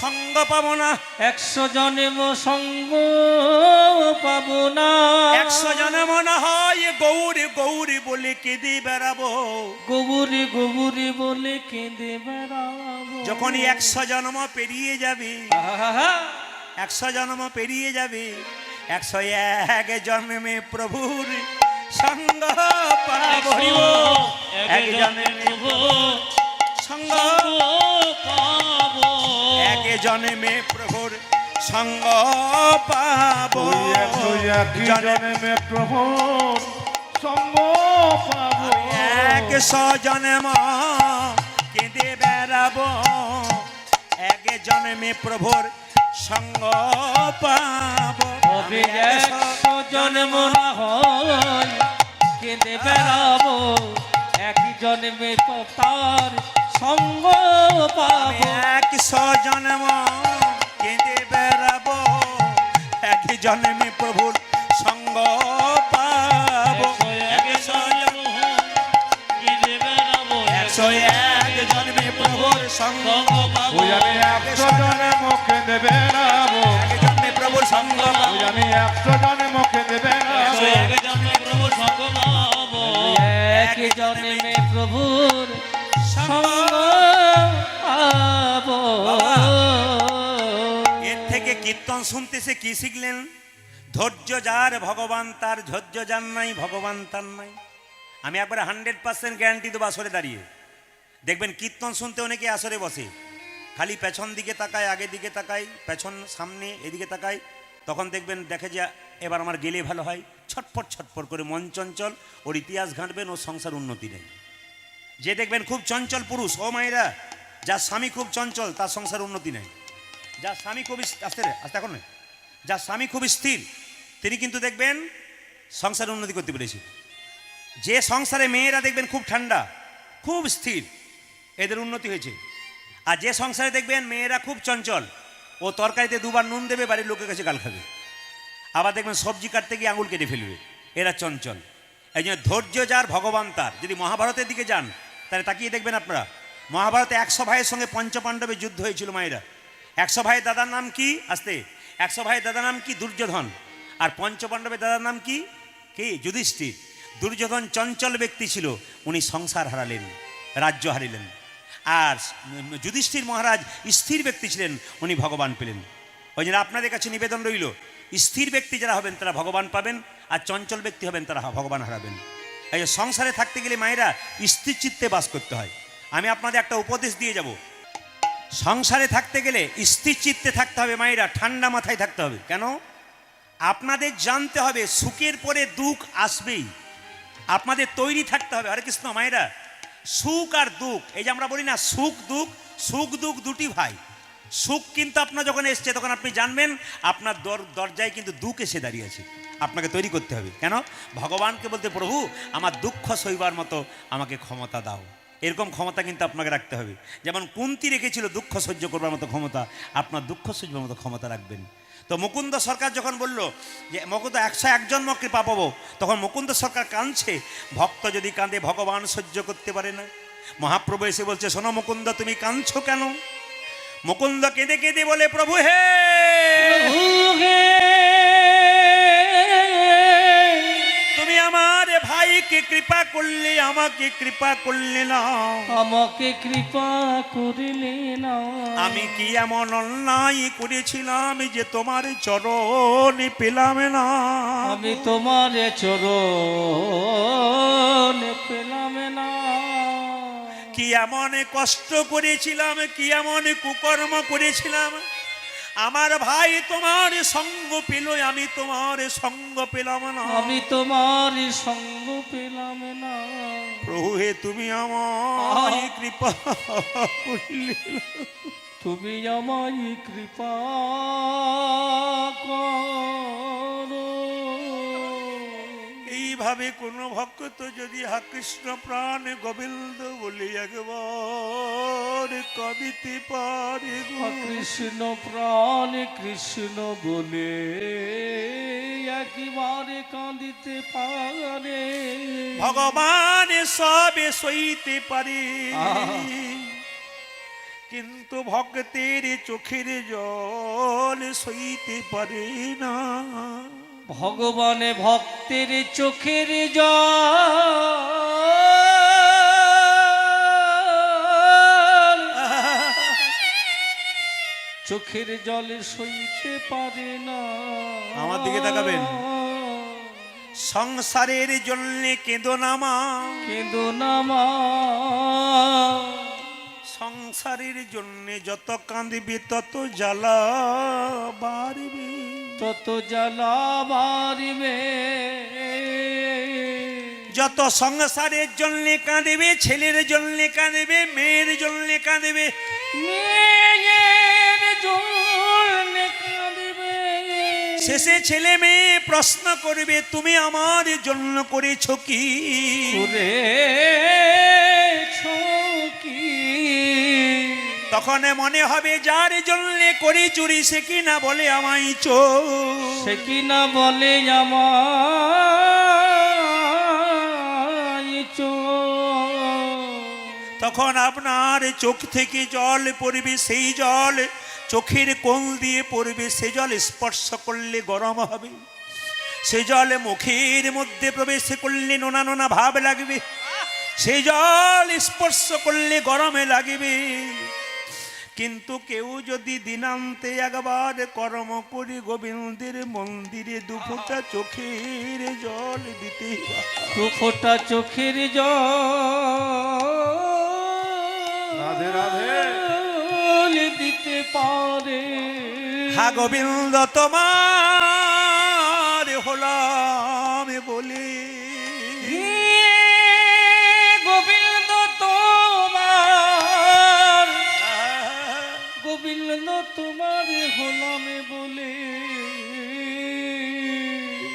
সঙ্গ পাবো না, 100 জন্ম সঙ্গ পাবো না। 100 জন্ম না হয় গৌরী গৌরী বলে কেঁদে বেড়াবো। গৌরী গৌরী বলে কেঁদে বেড়াবো। যখনই 100 জন্ম পেরিয়ে যাবে, আহা, 100 জন্ম পেরিয়ে যাবে, 101 জন্মে প্রভুর সঙ্গ পাবো। 1 জন্মে সঙ্গ পাবো। 1 জন্মে প্রভুর সঙ্গ পাবো। ওই একই জন্মে প্রভু সঙ্গ পাবো। 100 জন্ম কেঁদে বেড়াবো, 1 জন্মে প্রভুর সঙ্গ পাবো। হবে 100 জন্ম না হয় কেঁদে বেড়াবো, 1 জন্মে তার সঙ্গ পাবো। 100 জন্ম কেঁদে বেড়াবো, 1 জন্মে প্রভুর সঙ্গ পাবো। 101 জন্মে প্রভুর সঙ্গ পাবো। ওই আমি 100 জন্ম কেঁদে বেড়াবো। 1 জন্মে প্রভুর সঙ্গ পাবো। ওই আমি 100 জন্ম কেঁদে বেড়াবো। 1 জন্মে প্রভুর সঙ্গ পাবো। 1 জন্মে প্রভুর সঙ্গ পাবো। এর থেকে কীর্তন শুনতে সে কি শিখলেন? ধৈর্য যার ভগবান তার, ধৈর্য যার নাই ভগবান তার নাই। আমি একবারে 100% গ্যারান্টি দেবো। আসরে দাঁড়িয়ে দেখবেন কীর্তন শুনতে অনেকে আসরে বসে, খালি পেছন দিকে তাকায়, আগের দিকে তাকায়, পেছন সামনে এদিকে তাকায়। তখন দেখবেন দেখে যে এবার আমার গেলে ভালো হয়, ছটফট ছটফট করে মন চঞ্চল। ওর ইতিহাস ঘাঁটবেন, ওর সংসার উন্নতি নেই। যে দেখবেন খুব চঞ্চল পুরুষ, ও মায়েরা, যার স্বামী খুব চঞ্চল তার সংসার উন্নতি নেই। যার স্বামী খুব আস্তে এখন নয়, যার স্বামী খুব স্থির তিনি কিন্তু দেখবেন সংসারে উন্নতি করতে পেরেছে। যে সংসারে মেয়েরা দেখবেন খুব ঠান্ডা, খুব স্থির, এদের উন্নতি হয়েছে। আর যে সংসারে দেখবেন মেয়েরা খুব চঞ্চল, ও তরকারিতে 2 বার নুন দেবে, বাড়ির লোকের কাছে গাল খাবে। আবার দেখবেন সবজি কাটতে গিয়ে আঙুল কেটে ফেলবে, এরা চঞ্চল। এই জন্য ধৈর্য যার ভগবান তার। যদি মহাভারতের দিকে যান তাহলে তাকিয়ে দেখবেন আপনারা, মহাভারতে 100 ভাইয়ের সঙ্গে পঞ্চপাণ্ডবের যুদ্ধ হয়েছিল মায়েরা। 100 ভাইয়ের দাদার নাম কি? আস্তে। 100 ভাইয়ের দাদার নাম কি? দুর্যোধন। আর পঞ্চপাণ্ডবের দাদার নাম কি? কি? যুধিষ্ঠির। দুর্যোধন চঞ্চল ব্যক্তি ছিল, উনি সংসার হারালেন, রাজ্য হারিলেন। আর যুধিষ্ঠির মহারাজ স্থির ব্যক্তি ছিলেন, উনি ভগবান পেলেন। ওই জন্য আপনাদের কাছে নিবেদন রইল, স্থির ব্যক্তি যারা হবেন তারা ভগবান পাবেন, আর চঞ্চল ব্যক্তি হবেন তারা ভগবান হারাবেন। এই যে সংসারে থাকতে গেলে মায়েরা স্থির চিত্তে বাস করতে হয়। আমি আপনাদের একটা উপদেশ দিয়ে যাব, সংসারে থাকতে গেলে স্থির চিত্তে থাকতে হবে মায়েরা, ঠান্ডা মাথায় থাকতে হবে। কেন? আপনাদের জানতে হবে সুখের পরে দুঃখ আসবেই, আপনাদের তৈরি থাকতে হবে। হরে কৃষ্ণ মায়েরা, সুখ আর দুঃখ, এই যে আমরা বলি না সুখ দুঃখ দুটি ভাই। সুখ কিন্তু আপনার যখন এসছে তখন আপনি জানবেন আপনার দরজায় কিন্তু দুঃখ এসে দাঁড়িয়েছে, আপনাকে তৈরি করতে হবে। কেন? ভগবানকে বলতে, প্রভু আমার দুঃখ সইবার মতো আমাকে ক্ষমতা দাও। এরকম ক্ষমতা কিন্তু আপনাকে রাখতে হবে। যেমন কুন্তী রেখেছিল দুঃখ সহ্য করবার মতো ক্ষমতা, আপনার দুঃখ সহ্যের মতো ক্ষমতা রাখবেন। তো মুকুন্দ সরকার যখন বলল যে মুকুন্দ 101 জন্ম কৃপা পাবো, তখন মুকুন্দ সরকার কাঁদছে। ভক্ত যদি কাঁদে ভগবান সহ্য করতে পারে না। মহাপ্রভু এসে বলছে, শোনো মুকুন্দ, তুমি কাঁদছো কেন? মুকুন্দ কেঁদে কেঁদে বলে, প্রভু হে, তুমি আমার ভাইকে কৃপা করলে, আমাকে কৃপা করলে না। আমাকে কৃপা করিলে না। আমি কি এমন অন্যায় করেছিলাম যে তোমার চরণ পেলাম না? আমি তোমার চরণ পেলাম না। কি এমন কষ্ট করেছিলাম, কি এমন কুকর্ম করেছিলাম, আমার ভাই তোমার সঙ্গ পেল, আমি তোমার সঙ্গ পেলাম না। আমি তোমার সঙ্গ পেলাম না। প্রভু হে, তুমি আমায় কৃপা করলে, তুমি আমায় কৃপা করো। এইভাবে কোন ভক্ত যদি হা কৃষ্ণ প্রাণ গোবিন্দ বলে একবার কাঁদিতে পারে গো। কৃষ্ণ প্রাণ কৃষ্ণ বলে একবারে কাঁদিতে পারে, ভগবান সবে সইতে পারে, কিন্তু ভক্তের চোখের জল সইতে পারে না। ভগবানে ভক্তের চোখের জল, চোখের জলে সইতে পারে না। আমার দিকে তাকাবেন। সংসারের জন্য কেঁদো না মা, কেঁদো না মা। সংসারের জন্য যত কাঁদবে তত জ্বালা বাড়বে, তত জ্বালা বাড়বে। যত সংসারের জন্য কাঁদবে, ছেলের জন্য কাঁদবে, মেয়ের জন্য কাঁদবে, মেয়ের জন্য কাঁদবে। শেষে ছেলে মেয়ে প্রশ্ন করবে, তুমি আমার জন্য করেছো কি? করেছো কি? তখন মনে হবে যার জন্য করি চুরি সে কি না বলে আমায় চোর, সে কি না বলে আমায় চোর। তখন আপনার চোখ থেকে জল পড়বে, সেই জল চোখের কোণ দিয়ে পড়বে, সে জল স্পর্শ করলে গরম হবে, সে জল মুখের মধ্যে প্রবেশ করলে নোনা নোনা ভাব লাগবে, সেই জল স্পর্শ করলে গরমে লাগবে। কিন্তু কেউ যদি দিনান্তে একবার কর্ম করে গোবিন্দের মন্দিরে দুফোঁটা চোখের জল দিতে, দুফোঁটা চোখের জল, রাধে রাধে, দিতে পারে। হা গোবিন্দ তোমার হলাম বলে, গোবিন্দ তোমার, গোবিন্দ তোমার হলাম বলে।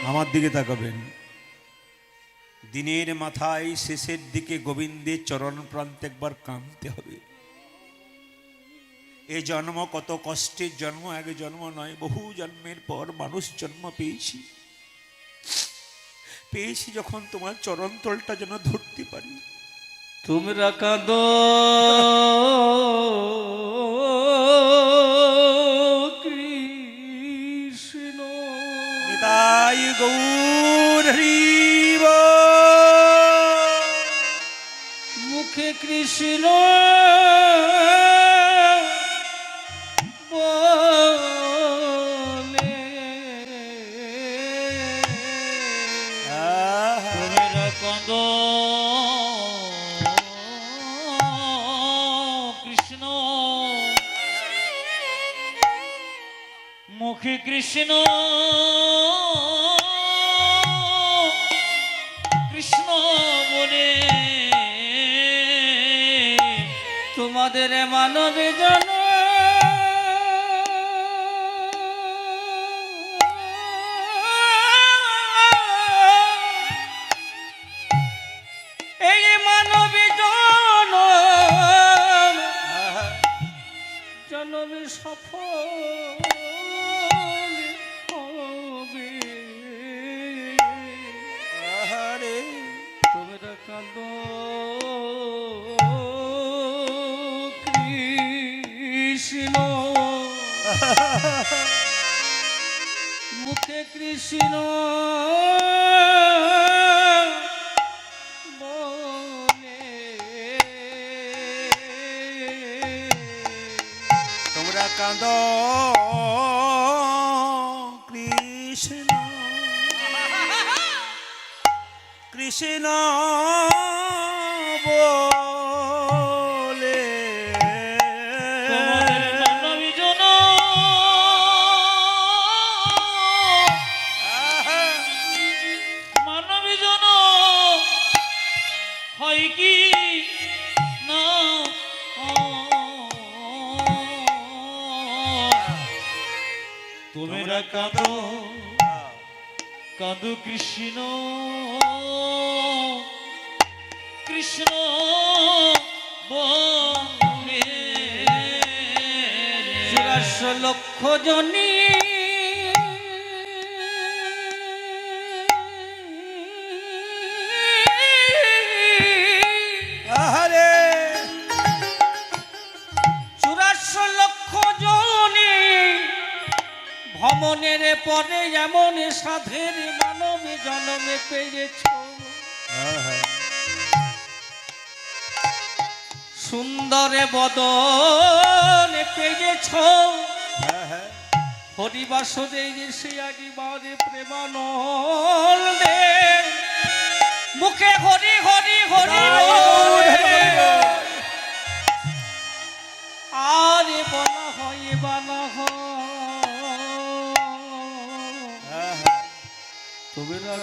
আমার দিকে তাকাবেন। দিনের মাথায় শেষের দিকে গোবিন্দের চরণ প্রান্তে একবার কাঁদতে হবে। এ জন্ম কত কষ্টের জন্ম, এক জন্ম নয়, বহু জন্মের পর মানুষ জন্ম পেয়েছি। পেয়েছি যখন তোমার চরণতলটা যেন ধরতে পারি। তোমরা কাঁদো কৃষ্ণ, নিতাই গৌর হরি মুখে কৃষ্ণ বলে, তোমরা কাঁদো কৃষ্ণ, মুখে কৃষ্ণ কৃষ্ণ বলে, তোমাদের মানবে জন এই মানবে জন জনমে সফল হবে। তোমরা কাঁদো কৃষ্ণ, মুখে কৃষ্ণ বলে, তোমরা কাঁদো কৃষ্ণ, কৃষ্ণ বলে, তোমাদের মানবী জন মানবী জন হয় কি না, তোমরা কাঁদো কাঁদো কৃষ্ণ, কৃষ্ণ বলে, 84 লক্ষ জনী আহারে 84 লক্ষ জনী ভ্রমণের পরে এমন সাধের মানবে জন্মে পেয়েছ, সুন্দরে বদনে পেয়েছ, হরিবাসরে সে আগিবারে প্রেমানন্দে, মুখে হরি হরি